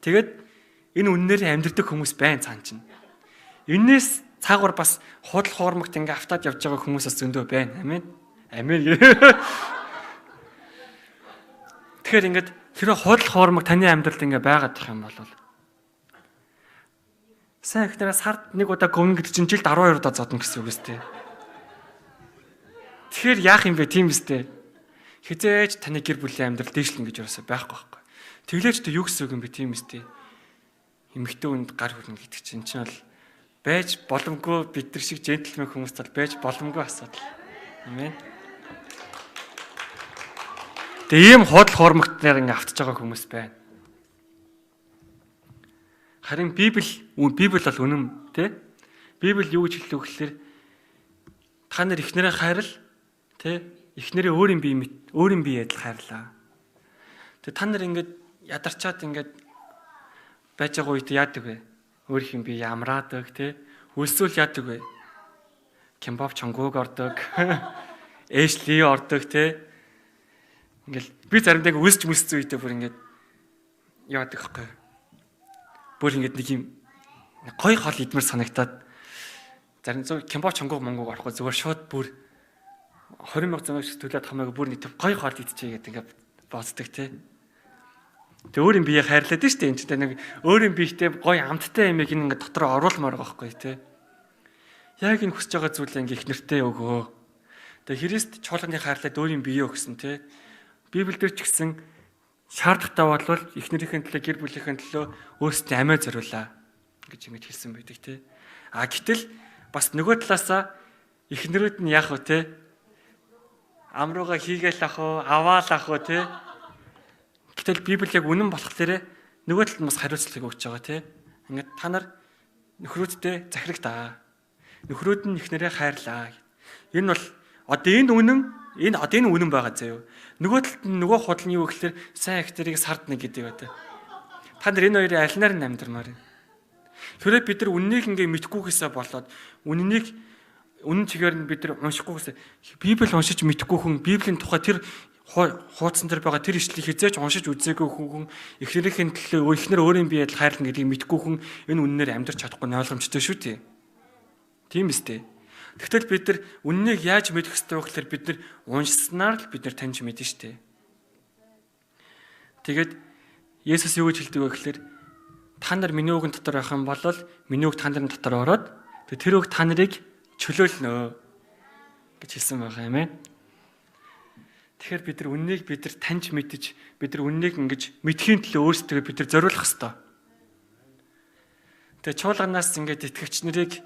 Тэгээд энэ үннээр амьдрдаг хүмүүс байна цаан чинь. Энээс цаагаар бас худал хоормогт ингээ автаад явж байгаа хүмүүсээс зөндөө байна. Амен. Амен. Тэгэхээр ингээд хэрэг худал хоормог таны амьдралд ингээ байгаад их юм бол сайн ихнэрээ сард нэг удаа гомн гэдэг чинь жилд 12 удаа зодно гэсэн үг үстэй. Тэгэхээр яах юм бэ тийм үстэй. Хизээж таны гэр бүлийн амьдрал дээшлэн гэж юусаа байхгүй байхгүй. Тэглээч тэ юу гэсэн үг юм бэ тийм үстэй. Эмэгтэй хүнд гар хүрнэ гэдэг чинь бол байж боломгүй бид нар шиг джентльмен хүмүүст бол байж боломгүй асуудал. Амен. Тэгээ ийм худал хуурмагтнаар ингээ автж байгаа хүмүүс байна. Харин Библи бол үнэн тий. Библи юу гэж хэлдэг вэ гэхээр та нар эхнэрээ хайрал тий. Эхнэрээ өөрийн бие адил хайрлаа. Тэгээ та нар ингээд ядарчаад ингээд байж байгаа үед яадаг вэ? Өөрийнх нь бие ямраадаг тий. Үлсүүл яадаг вэ? Кимбап чонгууг ордог. Эшли ордог тий. Ингээл би заримдаа үсч мүсц үедээ бүр ингээд яадаг хэвгүй. Бүр ингээд нэг юм гоё хол идмэр санагтаад зарим зөв кимбап чонгууг монгог орохгүй зүгээр шууд бүр 20,000 зам төлөөд хамаагүй бүр нэг гоё хол идчихье гэдэг ингээд боддог тий. Тэг өөрийн биеийг хайрлаад нь штэ энэ ч нэг өөрийн биетэй гоё амттай юмыг ингээд дотор оруулмаар байгаа байхгүй тий. Яг энэ хүсэж байгаа зүйлээ ингээд их нэртэй өгөө. Тэг Христ чуулганы хайрлаад өөрийн биеийг өгсөн тий. Библиэлд ч гэсэн шаардлагатай болвол эхнэрийнхэн төлөө гэр бүлийнхэн төлөө өөрсдөө амиа зориулаа гэж ингэж хэлсэн байдаг тий. А гэтэл бас нөгөө талаасаа эхнэрүүд нь яах вэ тий? Амрууга хийгээл ах уу, аваал ах уу тий? Гэтэл Библи яг үнэн болохоор нөгөө талд нь бас хариуцлага өгч байгаа тий. Ингээд та нар нөхрүүдтэй захирагдаа. Нөхрүүд нь эхнэрээ хайрлаа. Энэ бол одоо энэ үнэн байгаа заяа. Нөгөө талд нь нөгөө худал нь юу гэхээр сайн ихтерийг сардна гэдэг байдаг. Та нар энэ хоёрын аль нарыг амьдрмаар байна. Тэрээ бид нар үннийг ингээ мэдхгүйгээсээ болоод үнэн чигээр нь бид нар уншихгүйгээсээ Библи уншиж мэдхгүй хүн Библийн тухай тэр хуудсан дээр байгаа тэр ишлэлийг хизээж уншиж үзээгүй хүн эхнэрийн төлөө эхнэр өөрийн биеэд хайрлна гэдгийг мэдхгүй хүн энэ үннээр амьдрч чадахгүй нь ойлгомжтой шүү дээ. Тийм үстэй. Тэгтэл бид нар үннийг яаж мэдэх ёстой вэ гэхээр бид нар уншсанаар л бид нар таньж мэднэ шүү дээ. Тэгээд Есүс юу гэж хэлдэг вэ гэхээр та нар миний үгэн дотор байх юм бол миний үг та нарын дотор ороод тэр үг та нарыг чөлөөлнө гэж хэлсэн байгаа юм ээ. Тэгэхээр бид нар үннийг бид нар таньж мэдэж бид нар үннийг ингэж мэдхийн төлөө өөрсдөө бид нар зориулах ёстой. Тэгээ чуулганаас ингэж итгэгч нарыг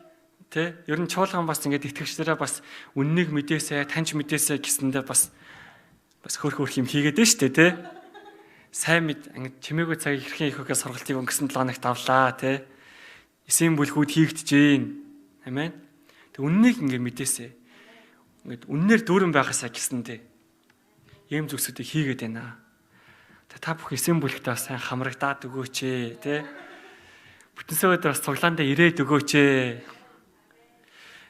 тэ ер нь чуулган бас ингэж итгэгчдэрээ бас үннийг мэдээсэй таньж мэдээсэй гэсэндээ бас хөөх юм хийгээд байна шүү дээ тэ. Сайн мэд ингэ чимээгүй цаг хэрхэн их өгөө сургалтыг өнгөрсөн 7 хоногт авлаа тэ. Эсийн бүлгүүд хийгдэж гин. Амен. Тэг үннийг ингэ мэдээсэй. Ингээд үннээр дүүрэн байхасаа гэсэндээ ийм зүйлсүүдийг хийгээд байна. Та бүх эсийн бүлэгтээ бас сайн хамрагдаад өгөөч тэ. Бүтэнсээ өдөр бас цуглаандаа ирээд өгөөч.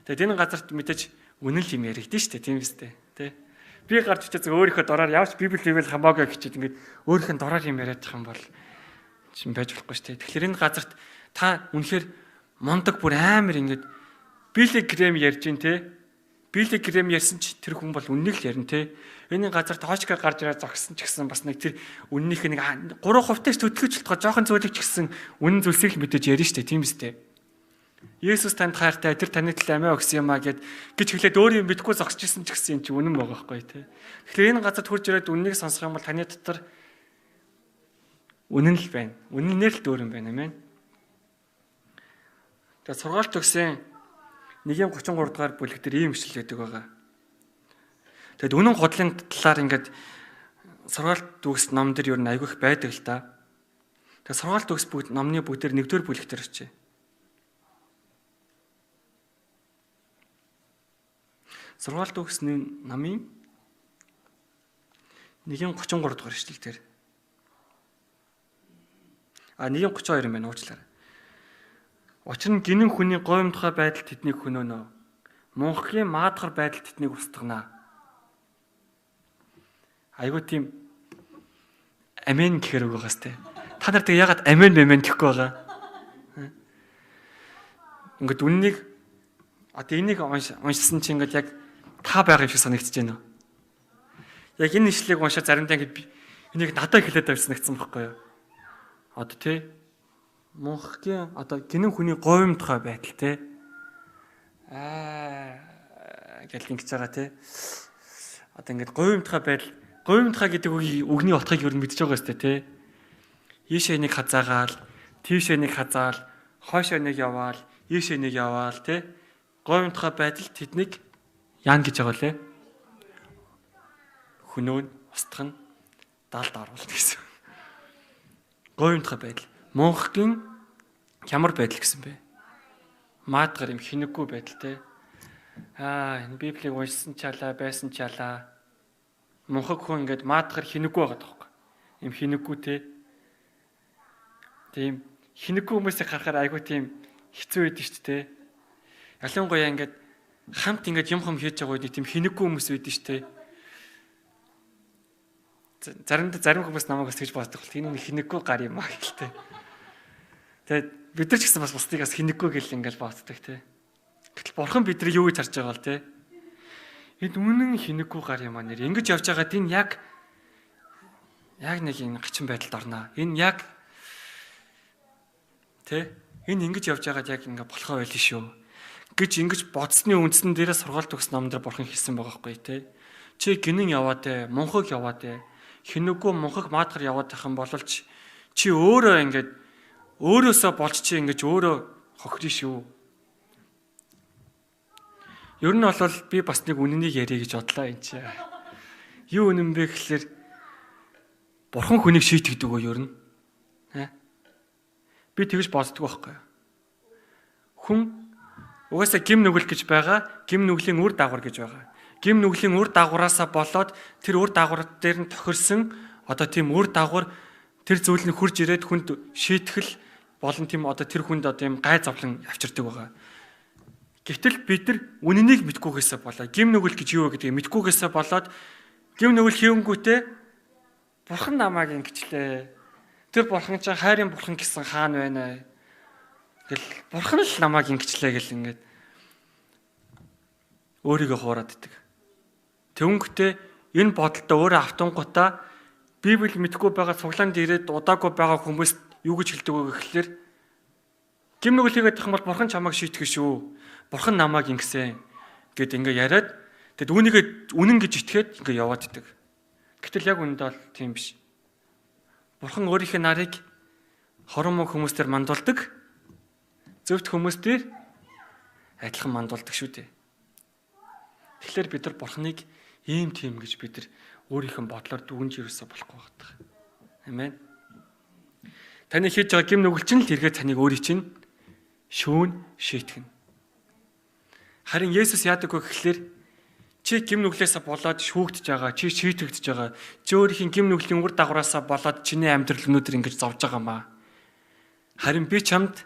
Тэгээд энэ газарт мэдээж үнэн л юм яригдэн шүү дээ тийм үстэй тий. Би гарч ичээ өөрийнхөө дороор явж Библи хамаагүй гэчихэд ингээд өөрийнх нь дороор юм яриад байгаа юм бол чинь байж болохгүй шүү дээ. Тэгэхээр энэ газарт та үнэхээр мундаг бүр амар ингээд Библи ярьж гин тий. Библи ярьсан ч тэр хүн бол үннийг л ярина тий. Энэ газарт хоочка гарч ирээд зогссон ч гэсэн бас нэг тэр үннийх нэг 3%-аас төдөлгөж болтгоо жоохон зүйлийг ч гэсэн үнэн зүйлсийг л мэдээж ярина шүү дээ тийм үстэй. Есүс танд хайртай тэр таны төлөө амиа өгсөн юм а гэж хэлээд өөрөө мэдгүй зогсчихсан ч гэсэн юм чи үнэн байгаа байхгүй тий. Тэгэхээр энэ газарт хурж ирээд үннийг сонсох юм бол таны дотор үнэн л байна. Үнэнээр л дөөрөн байна амин. Тэгээд сургаалт төгсөн 1:33 дугаар бүлэг дээр ийм ишлэл байдаг байгаа. Тэгэд үнэн худлын талаар ингээд сургаалт төгс ном дээр юу н айгүйх байдаг л да. Тэгээд сургаалт төгс бүгд номны бүгдээр 1-р бүлэг дээр очив. Сургаалт төгсний намын 1:33 дугаар ишлэл дээр. 1:32 юм байна уучлаарай. Учир нь гинэн хүний гоомдохой байдал тэднийг хөнөөнө. Мунхгийн маадхар байдал тэднийг устгана. Айгуу тийм амен гэхэр үг байгаас те. Та нар тэг ягаад амен гэхгүй байгаа? Ингээд үннийг одоо энийг уншсан чинь ингээд яг та байгаа юм шиг санагдаж байна. Яг энэ ишлэгийг уншаад заримдаа ингээд энийг надад хэлээд байсан гэсэн байхгүй юу? Одоо тий мунхгийн одоо гинэн хүний гоомдохой байдал тий гэж ингэж байгаа тий одоо ингээд гоомдохой байдал гоомдохой гэдэг үгний утгыг юу мэдж байгаа сте тий ийшээ нэг хазаагаал тийшээ нэг хазаал хойшоо нэг яваал ийшээ нэг яваал тий гоомдохой байдал тэднийг яан гэж байгаа лээ хөнөөн устгах нь далд оруулна гэсэн. Говьмдхай байдал. Монхгийн ямар байдал гэсэн бэ? Маадгар юм хинэггүй байдалтай. Энэ Библийг уншсан чалаа, байсан чалаа. Монхог хүн ингээд маадгар хинэггүй байгаа тоххой. Им хинэггүй те. Тийм хинэггүй хүмүүсийг харахаар айгүй тийм хэцүү байдаг шүү дээ. Ялангуяа ингээд хамт ингээд юм хийж байгаа үед тийм хинэггүй хүмүүс байдаг шүү дээ. Зарим хүмүүс намайг бас тэгж боддог бол энэ хинэггүй гар юм аа гэлтэй. Тэгээд бид нар ч гэсэн бас бусдыг бас хинэггүй гэл ингээд боддог те. Гэтэл бурхан бидний юу гэж харж байгаа бол те. Энэ үнэн хинэггүй гар юм аа нэр. Ингэж явж байгаад энэ яг нэг энэ гачин байдалд орноо. Энэ яг тэ энэ ингэж явж байгаад яг ингэ болохоо байл шүү гэж ингэж бодсны үндсэн дээрээ сургаалт өгс номдэр бурхан хэлсэн байгаа байхгүй те. Чи гинэн яваад монхог яваад хинэггүй монхог маадгар яваад тахын бололч чи өөрөө ингэж өөрөөсөө болж чи ингэж өөрөө хохирно шүү. Ер нь бол би бас нэг үнэнийг ярих гэж бодлоо энэ чи. Юу үнэн бэ гэхэлэр бурхан хүнийг шийтгдэг өө ер нь. Би тэгж боддог байхгүй. Хүн угаасаа гим нүгэл гэж байгаа, гим нүглийн үр дагавар гэж байгаа. Гим нүглийн үр дагавараасаа болоод тэр үр дагавар дээр нь тохирсон одоо тийм үр дагавар тэр зүйл нь хурж ирээд хүнд шийтгэл болон тийм одоо тэр хүнд одоо юм гай зовлон авчирдаг байгаа. Гэвтэл бид нар үнэнийг мэдгүйгээсээ болоо. Гим нүгэл гэж юу вэ гэдгийг мэдгүйгээсээ болоод гим нүгэл хийнгүүтээ бурхан намайг ингэчлээ. Тэр бурхан чинь хайрын бурхан гэсэн хаан байна. Гэл бурхан л намайг ингэчлээ гэл ингээд өөрийгөө хуураад идэг. Тэвнэгтээ энэ бодолтой өөрөө автонгуудаа Библи мэдгүй байгаа цуглаанд ирээд удаагүй байгаа хүмүүст юу гэж хэлдэг вэ гэхэлэр гим нүгэл хийгээд тах юм бол бурхан чамайг шийтгэх шүү. Бурхан намайг ингэсэн гэд ингээ яриад тэгэд үүнийгээ үнэн гэж итгээд ингээ яваад идэг. Гэтэл яг үүндээ бол тийм биш. Бурхан өөрийнхөө нарыг хорон мог хүмүүстээр мандуулдаг. Зөвхт хүмүүстээр адилхан мандуулдаг шүү дээ. Тэгэхээр бид нар бурханыг ийм тийм гэж бид нар өөрийнхөө бодлоор дүгнж ирээсээ болохгүй байдаг. Амен. Таны хийж байгаа гим нүгэл чинь л эргээд таныг өөрийн чинь шүүн шийтгэн. Харин Есүс яадаг вэ гэхэлэр чи гим нүглээсээ болоод шүүгдэж байгаа, чи шийтгэгдэж байгаа. Чи өөрийнхөө гим нүглийн үр дагавараасаа болоод чиний амьдрал өнөөдөр ингэж зовж байгаа маа. Харин би чамд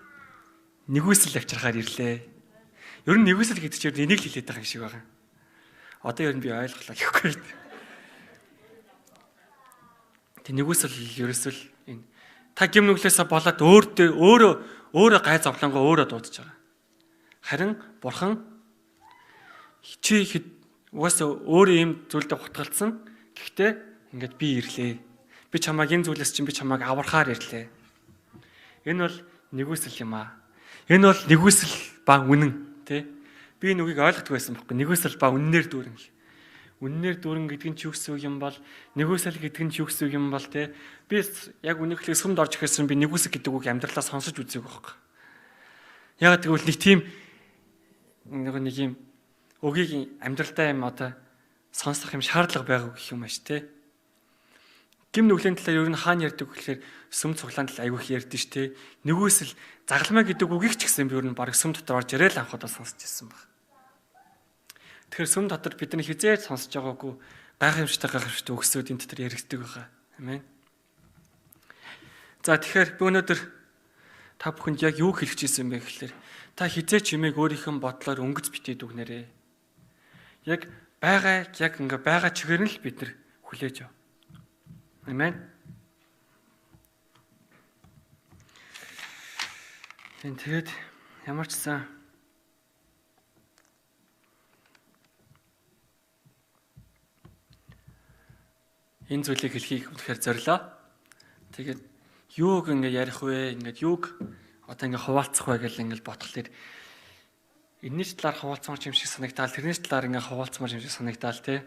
нэгүсэл авчирхаар ирлээ. Ер нь нэгүсэл гэдэг чинь энийг л хэлээд байгаа юм шиг байна. Одоо ер нь би ойлголоо гэхгүй. Тэг нэгүсэл ерөөсөл энэ та гим нүглээсээ болоод өөрөө гай зовлонгоо өөрөө дуудаж байгаа. Харин бурхан чи угаасаа өөрөө ийм зүйлдээ хутгалцсан. Гэхдээ ингээд би ирлээ. Би чамайг энэ зүйлээс чинь би чамайг аврахаар ирлээ. Энэ бол нэгүсэл юм аа. Энэ бол нэгүсэл ба үнэн, тий? Би нүгийг ойлгохгүй байсан байхгүй. Нэгүсэл ба үннээр дүүрэн. Үннээр дүүрэн гэдэг нь ч юу гэсэн үг юм бол нэгүсэл гэдэг нь ч юу гэсэн үг юм бол тий? Би яг үнэхээр сүмд орж ихэсэн би нэгүсэл гэдэг үг амьдралаа сонсож үзег байхгүй. Яг тэгвэл нэг тийм нэг юм өгийг амьдралдаа юм одоо сонсох юм шаардлага байгааг гэх юм ааш те. Гим нүглийн талаар ер нь хаана ярьдаг гэхээр сүм цуглаан тал айгүйх ярьдэн ш те. Нэгүсэл загалмай гэдэг үгийг ч гэсэн би ер нь баг сүм дотор орж ирэл анхудаа сонсч ирсэн баг. Тэгэхээр сүм дотор бид нар хизээ сонсож байгаагүй гайхамшигтай өгсөдийн дотор яригддаг байгаа. Амен. За тэгэхээр би өнөөдөр та бүхэнд яг юу хэлэх гэсэн бэ гэхээр та хизээ ч юмэг өөрийнхөө бодлоор өнгөц битээд үгнэрээ. Яг ингээ байгаа чигээр нь л бид нар хүлээж ав. Амен. Тэгээд ямар ч сан энэ зүйлийг хэлхийг үнэхээр зорилоо. Тэгээд юуг ингээ ярих вэ? Ингээд юуг одоо ингээ хуваалцах вэ гэж ингээ бодхолоор энэний талаар хуваалцмаар юм шиг санагдал, тэрний талаар ингээ хуваалцмаар юм шиг санагдал тий.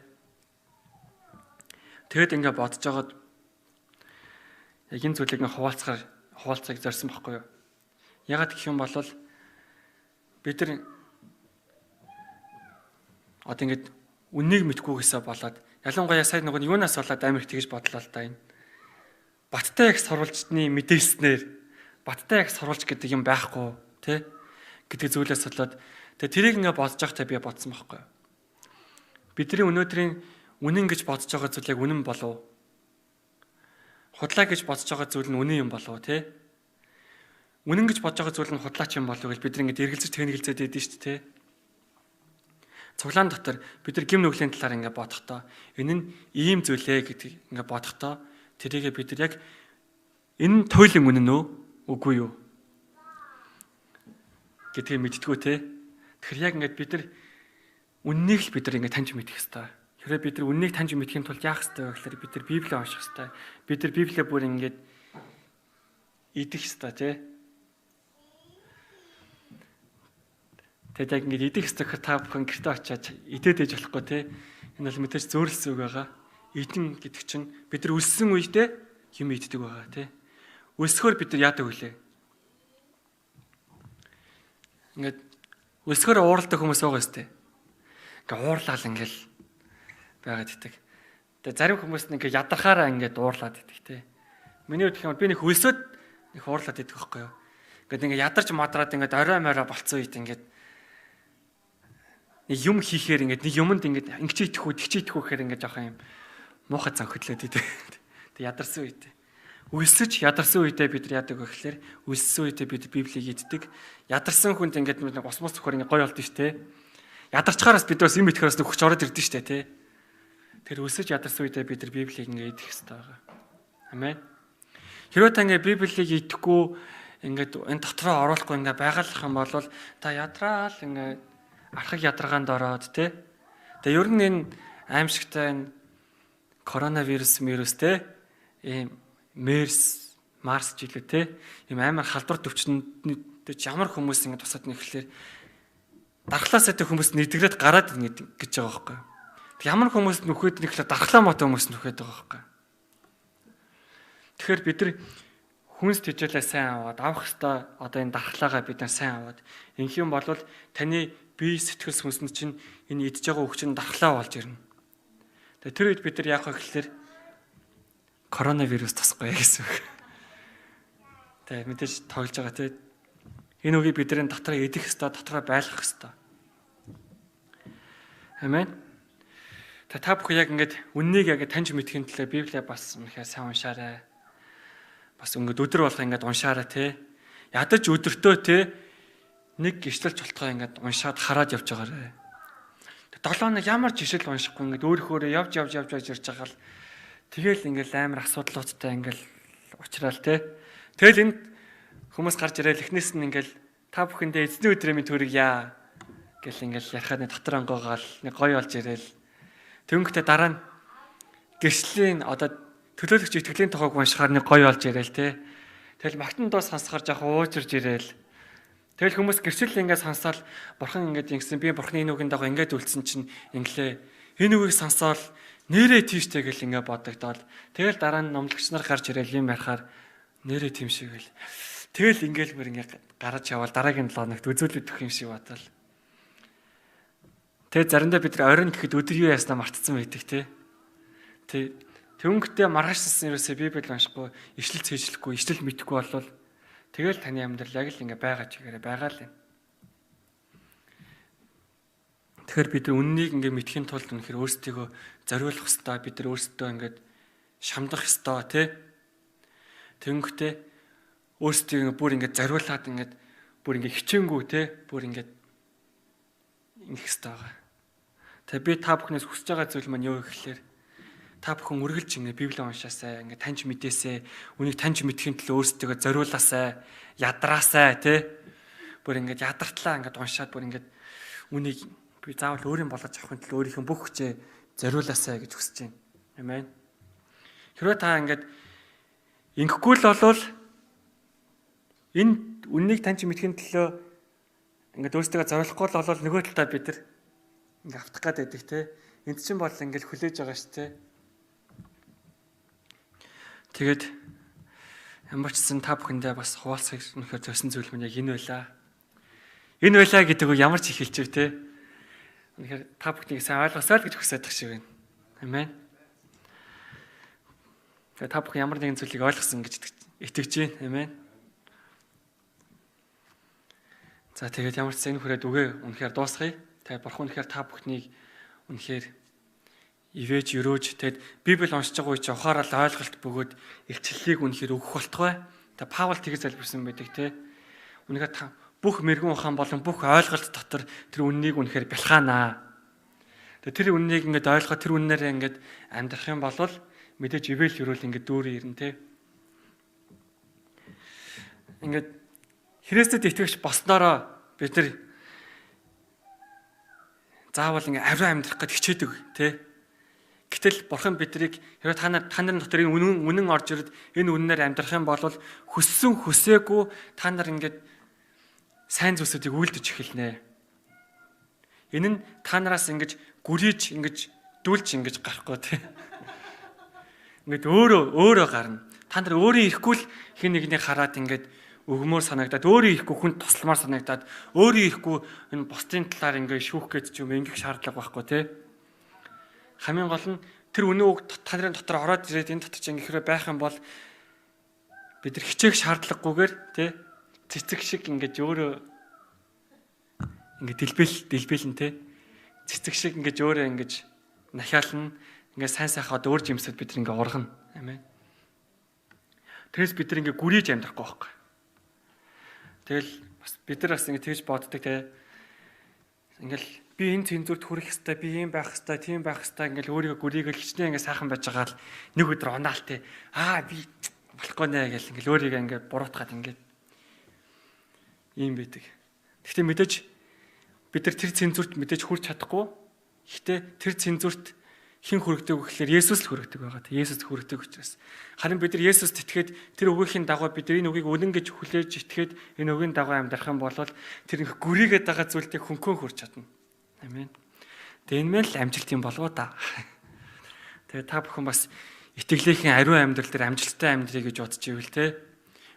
Тэгэд ингээ бодож байгаад яг энэ зүйлийг ингээ хуваалцахыг зорьсон байхгүй юу? Ягаад гэх юм бол бид нар одоо ингээ үннийг мэдгүйгээсээ болоод Ялангуяа сая нөгөө юунаас болоод амар их тэгж бодлоо л да энэ. Баттай их сурвалжны мэдээснээр баттай их сурвалж гэдэг юм байхгүй тий гэдэг зүйлээс болоод тэгээ тэрийг ингээ бодож байхдаа би бодсон байхгүй. Бидний өнөөдрийн үнэн гэж бодож байгаа зүйл яг үнэн болов? Худлаа гэж бодож байгаа зүйл нь үнэн юм болов тий? Үнэн гэж бодож байгаа зүйл нь худлаач юм болов гэж бид ингээ эргэлзэж тэнэгэлзээд байдсан шүү дээ тий? Цуглаан дотор бид нар гим нүглийн талаар ингээ бодохдоо энэ нь ийм зүйлээ гэдэг ингээ бодохдоо тэрийгээ бид нар яг энэ туйлын үнэн үү үгүй юу гэдгийг мэдтгүү те. Тэгэхээр яг ингээд бид нар үннийг л бид нар ингээд таньж мэдэх хэрэгтэй. Тэгэхээр бид нар үннийг таньж мэдхийн тулд яах хэрэгтэй вэ гэхээр бид нар Библийг унших хэрэгтэй. Бид нар Библийг бүр ингээд идэх хэрэгтэй те. Тэгээд яг ингээд идэх хэрэгтэй гэхээр та бүхэн гэртээ очиад идээд ээж болохгүй те. Энэ бол мэдээж зөөрөлсөн үг байгаа. Идэн гэдэг чинь бид нар үлссэн үедээ юм иддэг байгаа те. Үлсгөр бид нар яадаг вүлээ? Ингээд үлсгөр ууралдаг хүмүүс байгаа сте. Ингээ уурлал ингээл байгаад идэг. Тэгээ зарим хүмүүс нь ингээ ядархаараа ингээд уурлаад идэг те. Миний хувьд би нэг үлсөд их уурлаад идэг байхгүй юу? Ингээд ингээ ядарч мадраад ингээд орой морой болцсон үед ингээд нэг юм хийхээр ингээд нэг юмд ингээд ингэч идэх үү, тэгч идэх үү гэхээр ингээд жоох юм муухай цанхидлээд идэг. Тэг ядарсан үед. Үлсэж ядарсан үедээ бид нар яадаг вэ гэхээр үлссэн үедээ бид Библийг иддэг. Ядарсан хүнд ингээд нэг ус мус цохор ингээд гоё болд нь шүү дээ. Ядарчхаараас бид бас юм идэхээс нөхөж ороод ирдэ шүү дээ, тэ. Тэр үлсэж ядарсан үедээ бид нар Библийг ингээд идэх хэрэгтэй байгаа. Амен. Хэрвээ та ингээд Библийг идэхгүй ингээд энэ дотроо оруулахгүй ингээд байгалах юм бол та ядраал ингээд архаг ядаргаанд ороод, тэ. Тэгээ ер нь энэ аимшигтай энэ коронавирус те ийм Марс жилүү те ийм амар халдвар төвчнөд ямар хүмүүс ингэ тусаад нэхлээр дархлаасаа тэ хүмүүс нэгдэглээд гараад ингэж байгаа байхгүй. Тэг ямар хүмүүс нөхөд нэхлээр дархлаа мотой хүмүүс нөхөд байгаа байхгүй. Тэгэхээр бид нар хүнс тэжээлээ сайн аваад авах хэвээр одоо энэ дархлаагаа бид нар сайн аваад ингэх юм бол таны бие сэтгэл сүнсэнд чинь энэ идж байгаа үг чинь дархлаа болж ирнэ. Тэгээ тэр үед бид нар яах вэ гэхээр коронавирус тасахгүй гэсэн үг. Тэгээ мэдээж тоглож байгаа тийм. Энэ үгийг бидний дотроо идэх хэвээр дотроо байлгах хэвээр. Амен. Та бүхэн яг ингээд үннийг яг таньж мэдхийн төлөө Библийг бас үнэхээр сайн уншаарай. Бас ингээд өдөр болго ингээд уншаарай тий. Ядаж өдөртөө тий нэг гიშлэлж болтгоо ингээд уншаад хараад явж байгаарай. 7 хоног ямар жишэл уншихгүй ингээд өөрөөр явж ирж байгаа л тэгэл ингээд амар асуудлуудтай ингээд уучраал тий. Тэгэл энд хүмүүс гарч ирээл эхнээс нь ингээд та бүхэндээ эзний өдрийн минь төрөг яа гэл ингээд ярахад нэг дотор ангуугаал нэг гоё болж ирээл төнгөтэй дараа нь гэрчлийн одоо төлөөлөгч итгэлийн тухайг уншихаар нэг гоё болж ирээл тий. Тэгэл магтан дуу сонсохоор яг уучирж ирээл. Тэгэл хүмүүс гэрчил ингээд сонсоод бурхан ингээд ингэсэн би бурханы энэ үгэнд дагуу ингээд үлдсэн чинь инглээ энэ үгийг сонсоод нэрээ тийштэй гэл ингээд бодогдоод тэгэл дараа нь номлогч нар гарч ирээл юм ярихаар нэрээ тийм шиг гэл. Тэгэл ингээл бүр ингээд гараж явал дараагийн 7 хоногт үзүүлэлт өгөх юм шиг бодвол. Тэгээ заримдаа бид нар оройн гэхэд өдөр юу яаснаа мартцсан байдаг тий. Төнгөтэй маргаашсан ерөөсөө Библи уншихгүй, ишлэл цээжлэхгүй, ишлэл мэдэхгүй болвол тэгэл таны амьдрал яг л ингэ байгаа чигээрээ байгаа л юм. Тэгэхээр бид нар үннийг ингэ мэдхийн тулд үнэхээр өөрсдийгөө зориулах хэрэгтэй, бид нар өөрсдөө ингэ шамдах хэрэгтэй тий. Төнгөтэй өөрсдийгөө бүр ингэ зориулаад ингэ бүр ингэ хичээнгүү тий, бүр ингэ ингэх хэрэгтэй байгаа. Тэгээ би та бүхнээс хүсэж байгаа зүйл маань юу гэхээр та бүхэн үргэлж ингэ Библийг уншаасай, ингэ таньж мэдээсэй, үнийг таньж мэдхийн төлөө өөрсдөө зориулаасай, ядраасай тий. Бүр ингэ ядартлаа ингэ уншаад бүр ингэ үнийг би заавал өөрийн болгож авахын төлөө өөрийнхөө бүх хүчээ зориулаасай гэж хүсэж байна. Амен. Хэрвээ та ингэ ингэхгүй л болвол энэ үнийг таньж мэдхийн төлөө ингэ өөрсдөө зориулахгүй л болвол нөгөө талдаа бид нар ингэ автах гээд байдаг тий. Энд чинь бол ингэ хүлээж байгаа шүү тий. Тэгээд ямар ч сан та бүхэндээ бас хуваалцахыг нөхөр зорьсон зүйл мань яг энэ байлаа. Энэ байлаа гэдэг нь ямар ч их хэлж вэ те. Үнэхээр та бүхнийг сайн ойлгосоо л гэж хүсэж байгаа шиг байна. Амен. Тэгээд та бүхэн ямар нэгэн зүйлийг ойлгосон гэж итгэж байна. Амен. За тэгээд ямар ч энэ хүрээд үгээ үнэхээр дуусгая. Тэгээд бурхан үнэхээр та бүхнийг үнэхээр ивэж өрөөж тэгээд Библи уншиж байгаа үе чи ухаарал ойлголт бөгөөд илчлэлийг үнэхээр өгөх болтугай. Тэгээд Паул тэгж залбирсан байдаг те. Үнэхээр та бүх мэрэгэн ухаан болон бүх ойлголт дотор тэр үннийг үнэхээр бэлхаанаа. Тэгээд тэр үннийг ингээд ойлгоод тэр үннээрээ ингээд амьдрах юм бол мэдээж ивэл өрөөл ингээд дүүрэн ирнэ те. Ингээд Христэд итгэж болсноороо бид нар заавал ингээд ариун амьдрах гэж хичээдэг те. Гэтэл бурхан бидрийг хэрвээ та нарын дотор энэ үнэн орж ирээд энэ үннээр амьдрах юм бол хүссэн хүсээгүй та нар ингээд сайн зүйлсүүдийг үйлдэж эхэлнэ. Энэ нь та нараас ингэж гүрийж ингэж дүүлж ингэж гарахгүй те. Ингээд өөрөө гарна. Та нар өөрөө ирэхгүй л хин нэгний хараад ингээд өгмөр санагдаад өөрөө ирэхгүй хүнд тусламар санагдаад өөрөө ирэхгүй энэ бусдын талаар ингээд шүүх гэж ч юм ингэх шаардлага байхгүй те. Хамгийн гол нь тэр үнэн үг та нарын дотор ороод ирээд энэ дотор ч ингэхрээ байх юм бол бид нар хичээх шаардлагагүйгээр те цэцэг шиг ингэж өөрөө ингэ дэлбэлэн те цэцэг шиг ингэж өөрөө ингэж нахиална ингэ сайн сайхаад өөр жимсэд бид нар ингэ ургана. Амен. Тэрээс бид нар ингэ гүрийж амьдрахгүй байхгүй. Тэгэл бас бид нар бас ингэ тэгж боддог те ингээл би энэ цензурт хүрэх хэвээр би юм байх хэвээр тийм байх хэвээр ингээл өөрийгөө гүрийгэл хичнээн ингэ сайхан байж байгаа л нэг өдөр унаал те би болохгүй нэ гэл ингээл өөрийгөө ингэ буруутгаад ингээд ийм байдаг. Гэхдээ мэдээж бид нар тэр цензурт мэдээж хүрч чадахгүй. Гэхдээ тэр цензурт хэн хүрэгдэг вэ гэхээр Есүс л хүрэгдэг байгаа. Есүс хүрэгдэг учраас. Харин бид нар Есүст итгээд тэр үгийнхэн дагуу бид нар энэ үгийг үнэн гэж хүлээж итгээд энэ үгийн дагуу амьдрах юм бол тэр их гүрийгээд байгаа зүйлтэй хөнхөн хүрч чадна. Амен. Тэгээ энэ мэн л амжилт юм болов уу та. Тэгээ та бүхэн бас итгэлийнхэн ариун амьдрал дээр амжилттай амьдрий гэж бодож ивэл те.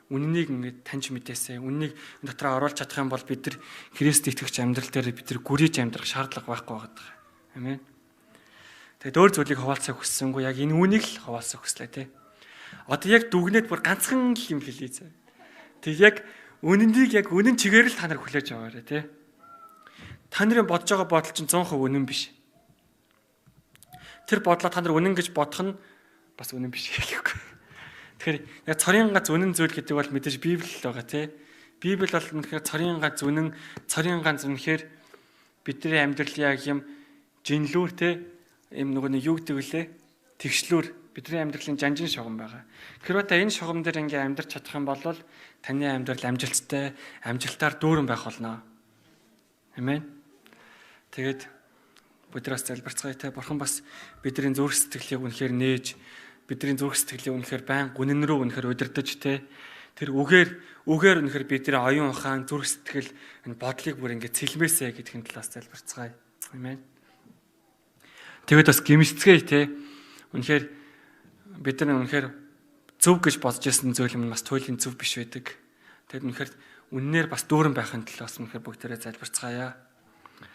Үннийг ингээд таньж мэдээсэй. Үннийг дотроо оруулж чадах юм бол бид нар Христ итгэгч амьдрал дээр бид нар гүрийж амьдрах шаардлага байхгүй байгаа. Амен. Тэгээд өөр зүйлийг хуваалцах хүссэнгүй яг энэ үнийг л хуваалцах хүслээ те. Одоо яг дүгнээд бүр ганцхан л юм хэлье зэ. Тэг яг үнэнийг яг үнэн чигээр л та нар хүлээж аваарай те. Та нарын бодож байгаа бодол чинь 100% үнэн биш. Тэр бодлоо та нар үнэн гэж бодох нь бас үнэн биш гэхгүй. Тэгэхээр яг цорын ганц үнэн зүйл гэдэг бол мэдээж Библи л байгаа тий. Библи бол үнэхээр цорын ганц үнэн, цорын ганц үнэхээр бидний амьдрал яг юм жинлүүр тий. Ийм нөгөө нэг юу гэдэг вүлээ? Тэгшлүүр бидний амьдралын жанжин шугам байгаа. Тэгэхээр та энэ шугам дээр ингээм амьдарч чадах юм бол таны амьдрал амжилттай, амжилтаар дүүрэн байх болно. Амен. Тэгээд бүдраас залбирцгаая те. Бурхан бас бидний зүрх сэтгэлийг үнэхээр нээж бидний зүрх сэтгэлийг үнэхээр байн гүнэн рүү үнэхээр удирдах те. Тэр үгээр үнэхээр бидний оюун ухаан зүрх сэтгэл энэ бодлыг бүр ингээд цэлмээсэ гэдгэн талаас залбирцгаая. Амен. Тэгээд бас гимсцгээе те. Үнэхээр бид нар үнэхээр зөв гэж бодож ирсэн зүйл юм бас туйлын зөв биш байдаг. Тэгэд үнэхээр үннээр бас дүүрэн байхын тулд бас үнэхээр бүгдээрээ залбирцгаая.